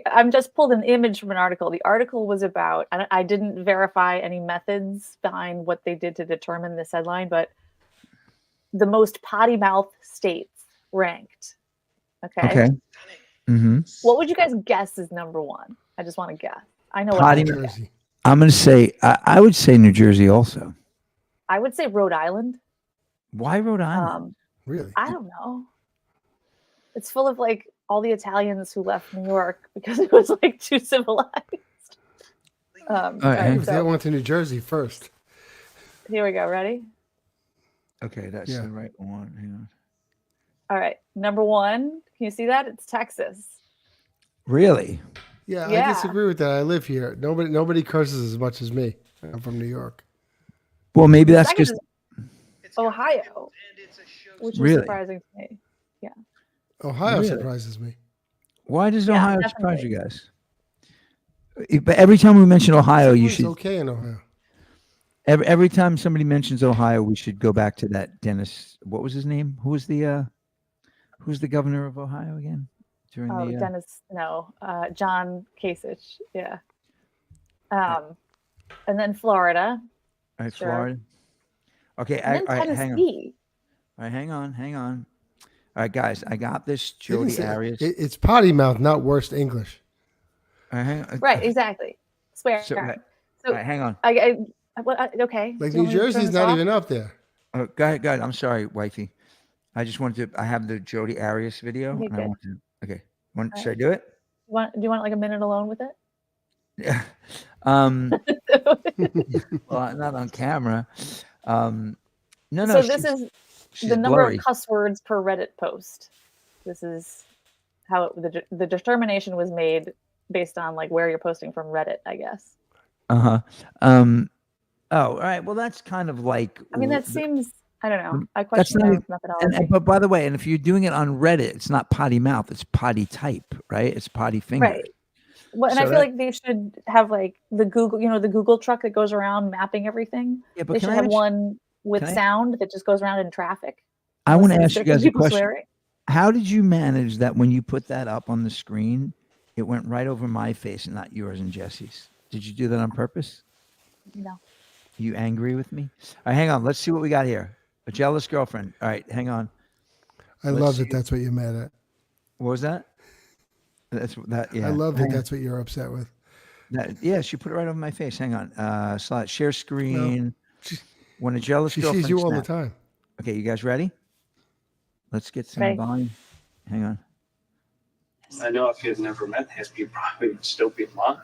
I'm just pulled an image from an article. The article was about, and I didn't verify any methods behind what they did to determine this headline, but the most potty mouth states ranked. Okay. Mm-hmm. What would you guys guess is number one? I just want to guess. I know potty what Jersey. I'm going to say, I would say New Jersey also. I would say Rhode Island. Why Rhode Island? Really? I don't know. It's full of like all the Italians who left New York because it was like too civilized. All right, They went to New Jersey first. Here we go. Ready? Okay, that's the right one. Hang on. All right. Number one. Can you see that? It's Texas. Really? Yeah, I disagree with that. I live here. Nobody curses as much as me. I'm from New York. Well, maybe The that's second just is Ohio, which is Really? surprising to me. Ohio Really? surprises me. Why does Yeah, Ohio surprise definitely. you guys? But every time we mention Ohio, you It's should. okay in Ohio. Every time somebody mentions Ohio, we should go back to that Dennis. What was his name? Who's the governor of Ohio again? During Oh, the Dennis, no, John Kasich. Yeah. And then Florida, right, sure. Florida. Okay, And then all right, hang on. Tennessee. All right, hang on. All right, guys, I got this. They didn't Jody say- Arias. It's potty mouth, not worst English. All right, hang on. Right, exactly. Swear. So, all So right, hang on. okay. Like Do you New want me to turn Jersey's this not off? even up there. Go ahead. I'm sorry, wifey. I just wanted to. I have the Jody Arias video, Okay, and I good. want to. Okay, should right. I do it? Do you want like a minute alone with it? Yeah. Well, not on camera. No. So this is she's the number blurry. of cuss words per Reddit post. This is how the determination was made based on like where you're posting from Reddit, I guess. Oh, all right. Well, that's kind of like. I mean, that seems, I don't know. I That's question not their even- methodology. But by the way, and if you're doing it on Reddit, it's not potty mouth; it's potty type, right? It's potty finger. Right. Well, and So I feel like they should have like the Google, the Google truck that goes around mapping everything. Yeah, but They should have one with sound that just goes around in traffic. I want to Listens ask you to guys a people question. swearing. How did you manage that when you put that up on the screen, it went right over my face and not yours and Jesse's? Did you do that on purpose? No. You angry with me? All right, hang on. Let's see what we got here. A jealous girlfriend. All right, hang on. I love that that's what you're mad at. What was that? That's that. Yeah. I love that that's what you're upset with. Yeah, she put it right over my face. Hang on. Slide share screen. She When a jealous sees girlfriend you all the snaps. time. Okay, you guys ready? Let's get some Okay. volume. Hang on. I know if you'd never met him, you probably would still be alive.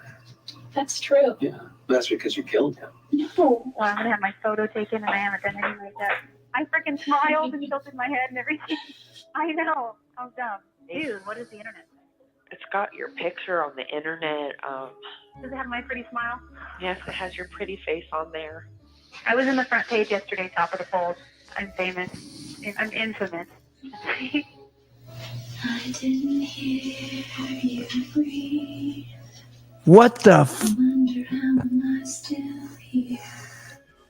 That's true. Yeah, but that's because you killed him. No. Well, I'm gonna have my photo taken, and I haven't done anything like that. I freaking smiled and tilted my head and everything. I know. How dumb. Dude, what is the internet? It's got your picture on the internet. Does it have my pretty smile? Yes, it has your pretty face on there. I was in the front page yesterday, top of the polls. I'm famous. I'm infamous. I didn't hear you breathe. What the? Wonder how am I still here?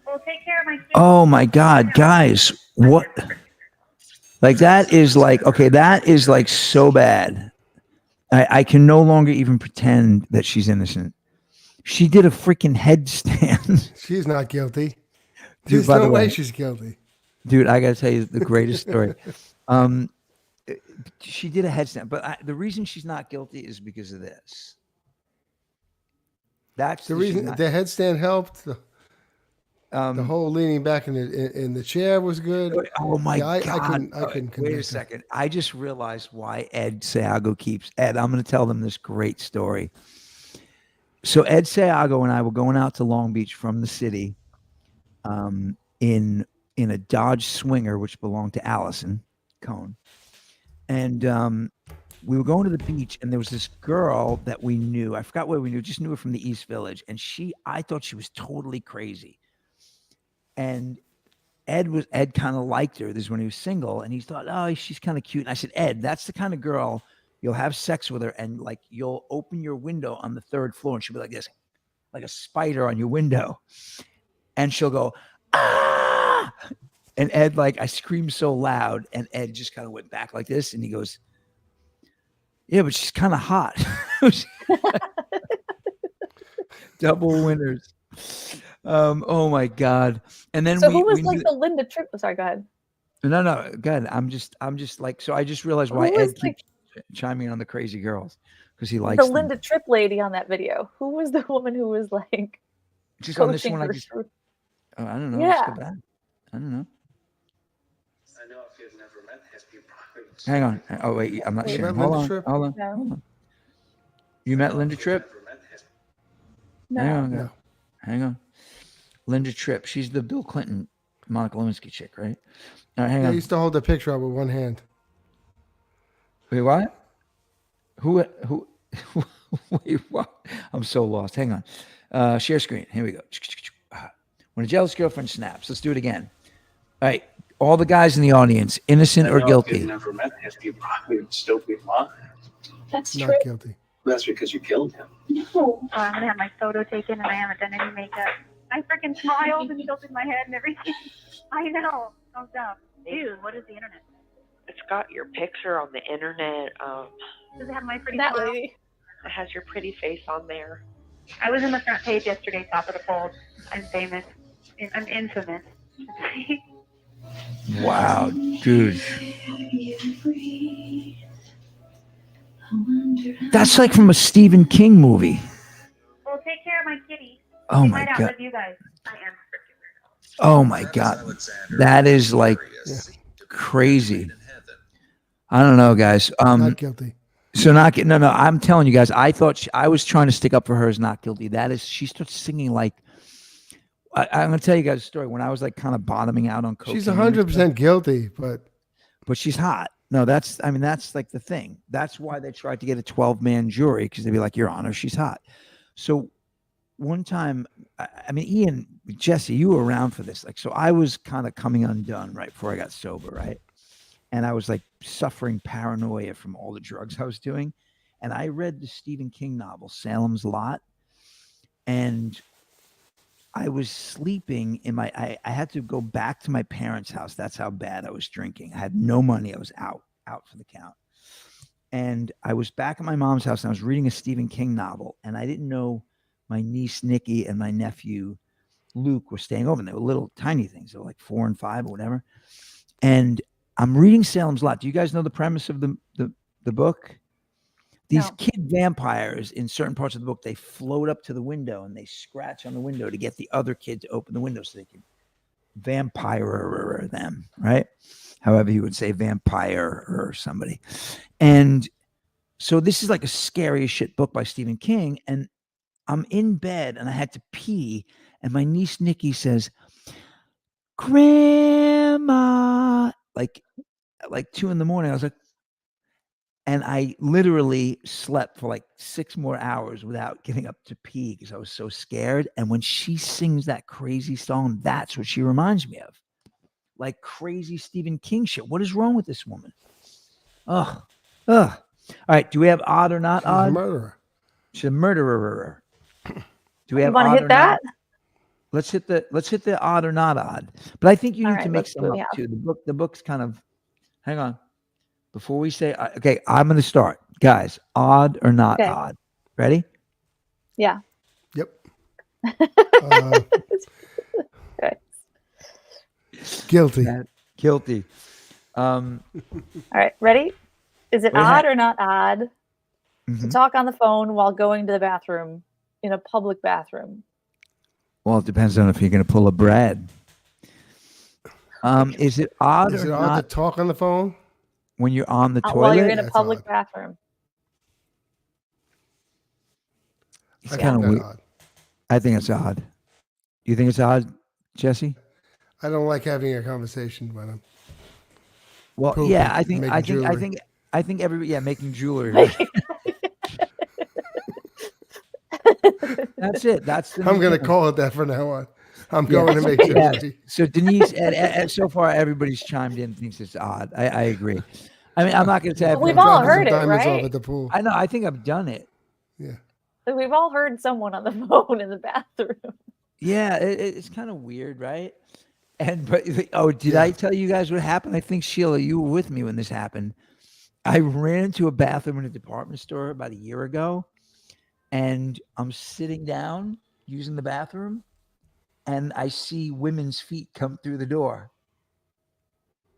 Well, take care of my kids. Oh my God, guys! What? Like that is like okay. That is like so bad. I can no longer even pretend that she's innocent. She did a freaking headstand. She's not guilty. Dude, There's by the no way way, she's guilty. dude, I gotta tell you the greatest story. She did a headstand, but the reason she's not guilty is because of this. That's The reason the headstand helped. The whole leaning back in the chair was good. Oh my Yeah, I God! couldn't Wait a convict her. second. I just realized why Ed Seago keeps Ed. I'm going to tell them this great story. So Ed Seago and I were going out to Long Beach from the city, in a Dodge Swinger, which belonged to Allison Cohn, and we were going to the beach, and there was this girl that we knew. I forgot where we knew. Just knew her from the East Village, and I thought she was totally crazy. And Ed kind of liked her. This is when he was single, and he thought, oh, she's kind of cute. And I said, Ed, that's the kind of girl you'll have sex with her, and like you'll open your window on the third floor, and she'll be like this, like a spider on your window, and she'll go, ah! And Ed, like, I screamed so loud, and Ed just kind of went back like this, and he goes, yeah, but she's kind of hot. Double winners. Oh my God. And then So who was like the Linda Tripp? Sorry, go ahead. No, go ahead. I'm just like, so I just realized why Who was, Ed keeps chiming on the crazy girls, because he likes the them. Linda Tripp lady on that video? Who was the woman who was like Just on this coaching one, her I just, through? I don't know. Yeah. Let's go back. I don't know. I know if you'd never met him, you probably would Hang on. Oh wait, I'm not You sharing. met Hold Linda on. Tripp? Hold on. No. Hold on. You met Linda Tripp? never met him. No. Hang on. No. Hang on. Linda Tripp. She's the Bill Clinton, Monica Lewinsky chick, right? All right, hang I on. used to hold the picture up with one hand. Wait, what? Who? Wait, what? I'm so lost. Hang on. Share screen. Here we go. When a jealous girlfriend snaps. Let's do it again. All right. All the guys in the audience, innocent I or know guilty? If you'd never met him, you probably would still be mine. That's Not true. guilty. That's because you killed him. No. I'm gonna have my photo taken, and I haven't done any makeup. I freaking smiled and tilted my head and everything. I know. I'm dumb. Dude, what is the internet? It's got your picture on the internet. Does it have my pretty That smile? lady. It has your pretty face on there. I was in the front page yesterday, top of the fold. I'm famous. I'm infamous. Wow, dude. You breathe. I wonder how That's like from a Stephen King movie. Well, take care of my kitty. Oh She my might God. outlive you guys. I am freaking Oh my God. That is like crazy. I don't know, guys. Not guilty. So not no. I'm telling you guys. I thought I was trying to stick up for her as not guilty. That is, she starts singing like. I'm gonna tell you guys a story. When I was like kind of bottoming out on cocaine, She's 100% guilty, but she's hot. No, that's like the thing. That's why they tried to get a 12-man jury, because they'd be like, Your Honor, she's hot. So one time, I mean, Ian, Jesse, you were around for this. Like, so I was kind of coming undone right before I got sober, right? And I was like suffering paranoia from all the drugs I was doing. And I read the Stephen King novel, Salem's Lot. And I was sleeping in I had to go back to my parents' house. That's how bad I was drinking. I had no money. I was out for the count. And I was back at my mom's house and I was reading a Stephen King novel. And I didn't know my niece, Nikki, and my nephew, Luke, were staying over. And they were little tiny things. They were like 4 and 5 or whatever. And I'm reading Salem's Lot. Do you guys know the premise of the book? These No. kid vampires in certain parts of the book, they float up to the window and they scratch on the window to get the other kid to open the window so they can vampire them, right? However you would say vampire or somebody. And so this is like a scary as shit book by Stephen King. And I'm in bed and I had to pee. And my niece, Nikki, says, Grandma, like 2 a.m. I was like, and I literally slept for like 6 more hours without getting up to pee because I was so scared. And when she sings that crazy song, that's what she reminds me of. Like crazy Stephen King shit. What is wrong with this woman? Ugh. All right. Do we have odd or not she's a odd? murderer. She's a murderer. Do we have You want to odd hit or that? not? Let's hit the odd or not odd. But I think you All need right, to make let's see some what up we too. The book's kind of. Hang on. Before we say, okay, I'm going to start, guys. Odd or not Okay. odd? Ready? Yeah. Yep. Okay. Guilty. Guilty. All right. Ready? Is it Wait, odd or not odd to Mhm. talk on the phone while going to the bathroom in a public bathroom? Well, it depends on if you're going to pull a Brad. Is it odd Is or it odd not to talk on the phone? when you're on the toilet? While you're in a That's public odd. bathroom. It's I kind find of that weird. odd. I think it's odd. You think it's odd, Jesse? I don't like having a conversation when I'm Well, pooping yeah, and making jewelry. I think everybody, making jewelry. That's it. That's the I'm new going to thing. call it that from now on. I'm Yeah. going to make Yeah. jewelry. So Denise, and so far everybody's chimed in, thinks it's odd. I agree. I mean, I'm not going to say I've We've done all Dropping heard some it, diamonds right? off at the pool. I know. I think I've done it. Yeah. Like, we've all heard someone on the phone in the bathroom. Yeah, it's kind of weird, right? But did Yeah. I tell you guys what happened? I think Sheila, you were with me when this happened. I ran into a bathroom in a department store about a year ago, and I'm sitting down using the bathroom, and I see women's feet come through the door.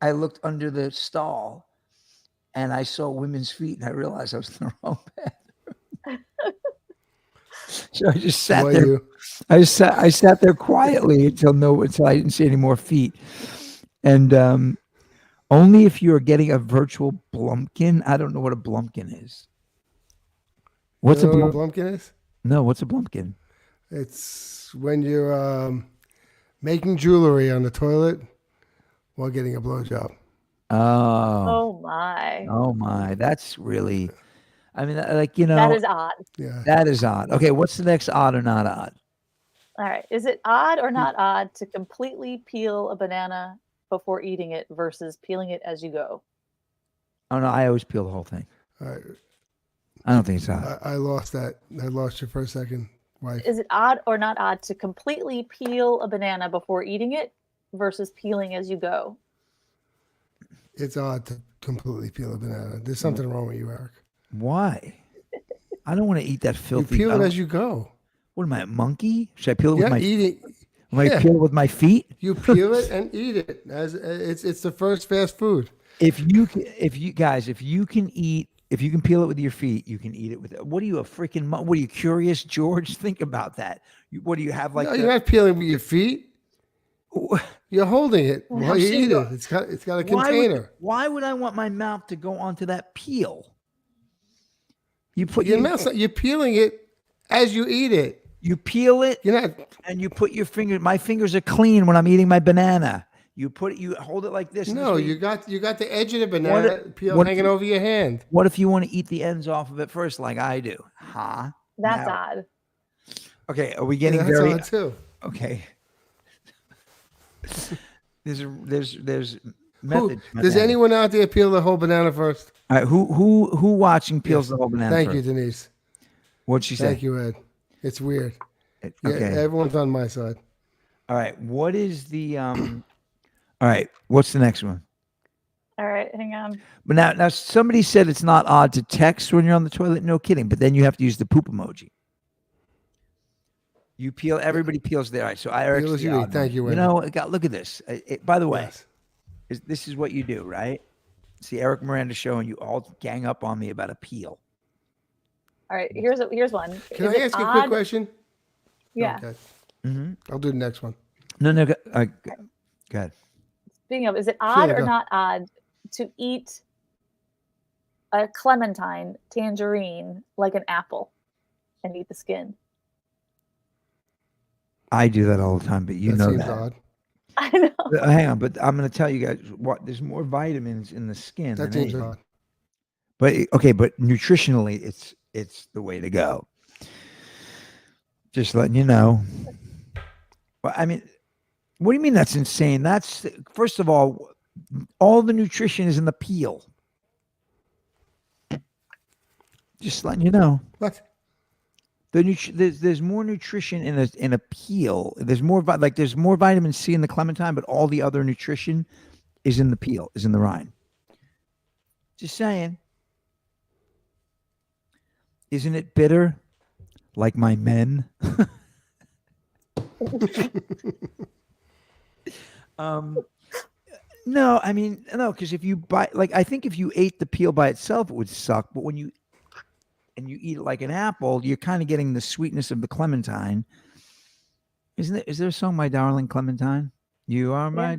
I looked under the stall, and I saw women's feet, and I realized I was in the wrong bathroom. So I just sat Boy, there. you. I sat there quietly until I didn't see any more feet. And only if you're getting a virtual Blumpkin. I don't know what a Blumpkin is. What's You a know what Blumpkin? a Blumpkin is? No, what's a Blumpkin? It's when you're making jewelry on the toilet while getting a blowjob. Oh, Oh my. my. That's really, I mean, That is odd. Yeah. that is odd. Okay, what's the next odd or not odd? All right. Is it odd or not odd to completely peel a banana before eating it versus peeling it as you go? Oh no, I always peel the whole thing. All right. I don't think it's odd. I lost that. I lost you for a second, wife. Is it odd or not odd to completely peel a banana before eating it versus peeling as you go? It's odd to completely peel a banana. There's something wrong with you, Eric. Why? I don't want to eat that You filthy. peel it as you go. What am I, a monkey? Should I peel it You're with my? not eating. Am I yeah. peel it with my feet? You peel it and eat it. As it's the first fast food. If you can peel it with your feet, you can eat it with. What are you, a freaking? What are you, Curious George? Think about that. What do you have like? No, you're not peeling with your feet. You're holding it while you eat it. It's got a container. Why would I want my mouth to go onto that peel? You put Your mouth. You're peeling it as you eat it. You peel it. You're not. And you put your finger. My fingers are clean when I'm eating my banana. You hold it like this. No, you got the edge of the banana peel hanging over your hand. What if you want to eat the ends off of it first, like I do? Huh? That's odd. Okay, are we getting that's very odd too? Okay. There's methods. Does anyone out there peel the whole banana first? All right, who watching peels the whole banana? Thank first? you, Denise. What'd she say? Thank you, Ed. It's weird. Okay. Yeah, everyone's on my side. All right. What is the All right. What's the next one? All right, hang on. But now somebody said it's not odd to text when you're on the toilet. No kidding. But then you have to use the poop emoji. You peel. Everybody peels there. All right. So Peel as you eat. Thank you, Ed. You know, look at this. By the way, Yes. this is what you do, right? It's the Eric Miranda show, and you all gang up on me about a peel. All right, here's one. Can Is I it ask you a odd? quick question? Yeah. Okay. Mm-hmm. I'll do the next one. No. Go ahead. Speaking of, is it odd Sure, or go. not odd to eat a clementine, tangerine, like an apple, and eat the skin? I do that all the time, but you That know seems that. odd. I know. Hang on, but I'm going to tell you guys what. There's more vitamins in the skin. That than seems anything. odd. But but nutritionally, it's the way to go. Just letting you know. Well, I mean, what do you mean that's insane? That's first of all the nutrition is in the peel. Just letting you know. What? There's more nutrition in a peel. There's more there's more vitamin C in the clementine, but all the other nutrition is in the peel, is in the rind. Just saying. Isn't it bitter, like my men? No, I mean no, because if you I think if you ate the peel by itself, it would suck. But when you eat it like an apple, you're kind of getting the sweetness of the clementine. Isn't it? Is there a song, "My Darling Clementine"? You are my,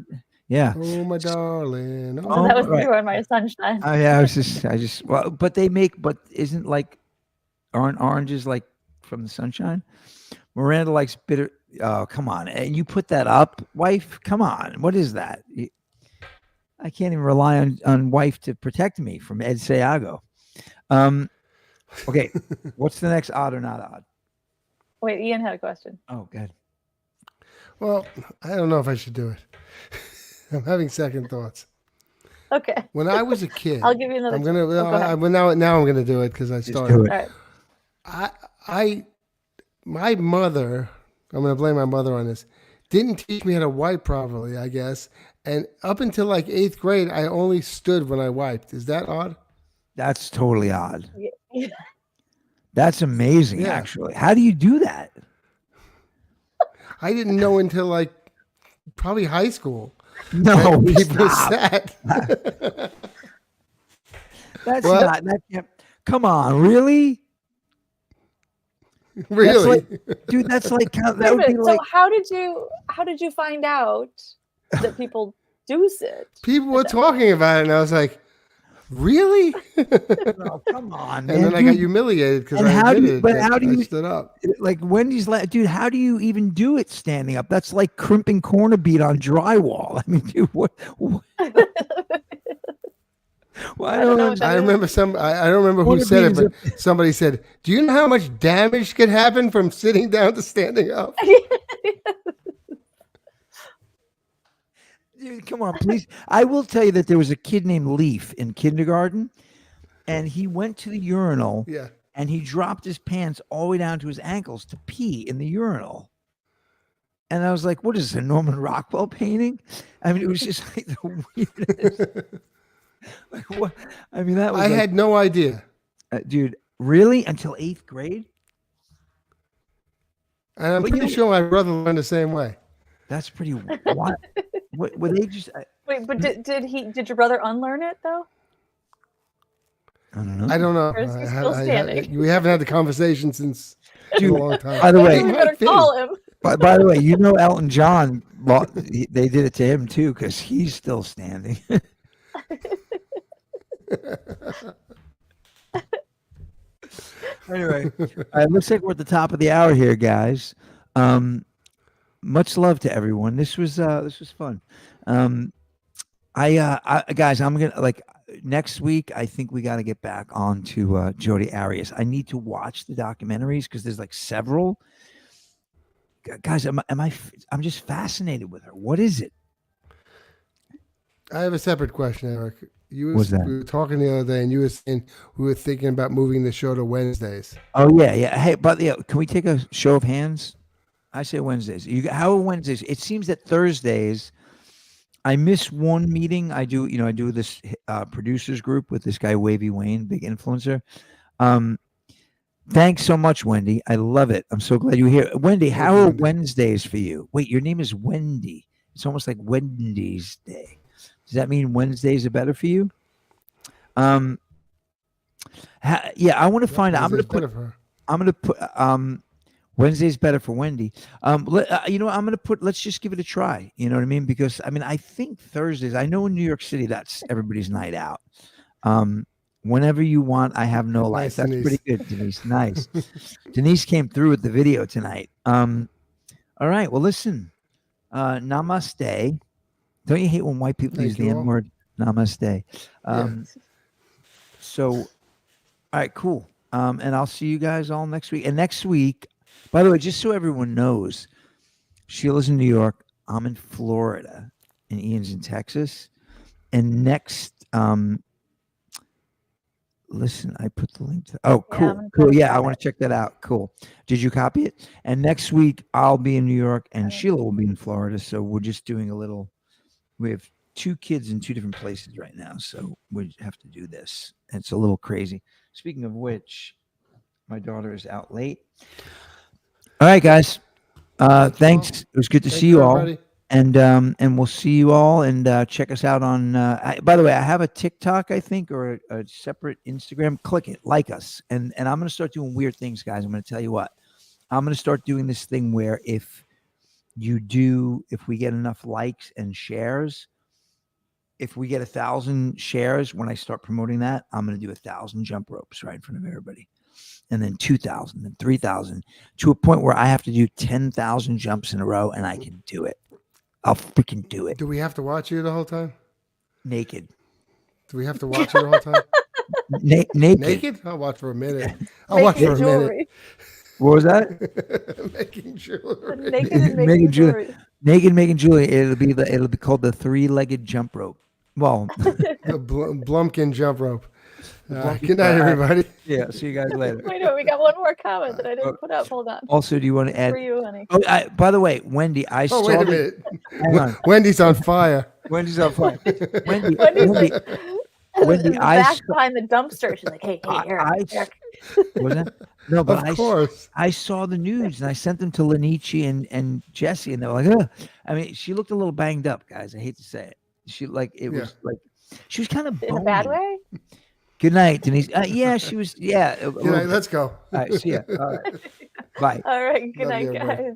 yeah. Oh my darling. Oh, that was right. you on my sunshine. Oh yeah, I just well, but isn't aren't oranges like from the sunshine? Miranda likes bitter. Oh, come on. And you put that up, wife? Come on. What is that? I can't even rely on wife to protect me from Ed Sayago. Okay. What's the next odd or not odd? Wait, Ian had a question. Oh, good. Well, I don't know if I should do it. I'm having second thoughts. Okay. When I was a kid, I'll give you another. I'm gonna. go ahead. Now I'm gonna do it because I started. do it. All I right. my mother, I'm going to blame my mother on this, didn't teach me how to wipe properly, I guess. And up until like 8th grade, I only stood when I wiped. Is that odd? That's totally odd. Yeah. That's amazing, Yeah. actually. How do you do that? I didn't know until like probably high school. No, that people stop. sat. That's What? not. That can't, come on, really? Really? Dude, that's like that Wait a would be minute, like. so how did you find out that people do sit? People were talking about it, and I was like, really? Oh, come on, man. And then I got humiliated because And I how do admitted you- but that how do I you- stood up. Like Wendy's, dude. How do you even do it standing up? That's like crimping corner bead on drywall. I mean, dude, what? Well, I don't know don't. what that I is. remember I don't remember who Corner said it, beads but somebody said, "Do you know how much damage could happen from sitting down to standing up?" Dude, come on, please. I will tell you that there was a kid named Leaf in kindergarten, and he went to the urinal Yeah. and he dropped his pants all the way down to his ankles to pee in the urinal. And I was like, what is this, a Norman Rockwell painting? I mean, it was just like the weirdest. Like, what? I mean, that was I had no idea. dude, really? Until 8th grade? And I'm But pretty sure my brother learned the same way. That's pretty wild. What were they just? Wait, but did your brother unlearn it though? I don't know. I don't know. Or is he still standing? We haven't had the conversation since Dude, a long time. by the way, We better call him. by the way, you know Elton John. They did it to him too because he's still standing. Anyway, it looks like we're at the top of the hour here, guys. Much love to everyone. This was fun. Guys, I'm gonna next week. I think we got to get back on to Jodi Arias. I need to watch the documentaries because there's like several. Guys, I'm just fascinated with her. What is it? I have a separate question, Eric. We were talking the other day, and you were saying we were thinking about moving the show to Wednesdays. Oh yeah. Hey, but can we take a show of hands? I say Wednesdays. How are Wednesdays? It seems that Thursdays, I miss one meeting. I do this producers group with this guy Wavy Wayne, big influencer. Thanks so much, Wendy. I love it. I'm so glad you're here. Wendy, how are Wednesdays for you? Wait, your name is Wendy. It's almost like Wendy's Day. Does that mean Wednesdays are better for you? Yeah, I want to find out. I'm going to put Wednesday's better for Wendy. I'm going to put, let's just give it a try. You know what I mean? Because I think Thursdays, I know in New York City, that's everybody's night out. Whenever you want, I have no life. That's Denise. Pretty good, Denise. Nice. Denise came through with the video tonight. All right. Well, listen, namaste. Don't you hate when white people use the N word? Namaste. So, all right, cool. And I'll see you guys all next week. And next week, by the way, just so everyone knows, Sheila's in New York. I'm in Florida, and Ian's in Texas. And next, listen, I put the link to. Oh, cool, cool. Yeah, I want to check that out. Cool. Did you copy it? And next week, I'll be in New York, and Sheila will be in Florida. So we're just doing a little. We have 2 kids in 2 different places right now, so we have to do this. It's a little crazy. Speaking of which, my daughter is out late. All right, guys. Thanks. It was good to see you all. And we'll see you all. And check us out on. By the way, I have a TikTok, I think, or a separate Instagram. Click it, like us, and I'm going to start doing weird things, guys. I'm going to tell you what. I'm going to start doing this thing where if we get enough likes and shares, if we get 1,000 shares, when I start promoting that, I'm going to do 1,000 jump ropes right in front of everybody. And then 2,000 and 3,000 to a point where I have to do 10,000 jumps in a row and I can do it. I'll freaking do it. Do we have to watch you the whole time? Naked. Do we have to watch you the whole time? Naked. Naked? I'll watch for a minute. I'll watch for a minute. What was that? Making jewelry. Naked and making jewelry. Naked making jewelry. It'll be called the 3-legged jump rope. Well, the Blumpkin jump rope. Good night, everybody. Yeah, see you guys later. Wait, no, we got one more comment that I didn't put up. Hold on. Also, do you want to add? For you, honey. Oh, by the way, Wendy, I saw. Wait a minute. Wendy's on fire. Wendy's on fire. Wendy's Wendy, back behind the dumpster. She's like, "Hey, Eric." Was that? No, but of course. I saw the news and I sent them to Lanichi and Jesse, and they were like, ugh. I mean, she looked a little banged up, guys. I hate to say it. She was like, she was kind of in a bad way. Good night, Denise. Yeah, she was. Yeah. Good night. Let's go. All right. See ya. All right. Bye. All right. Good night, guys.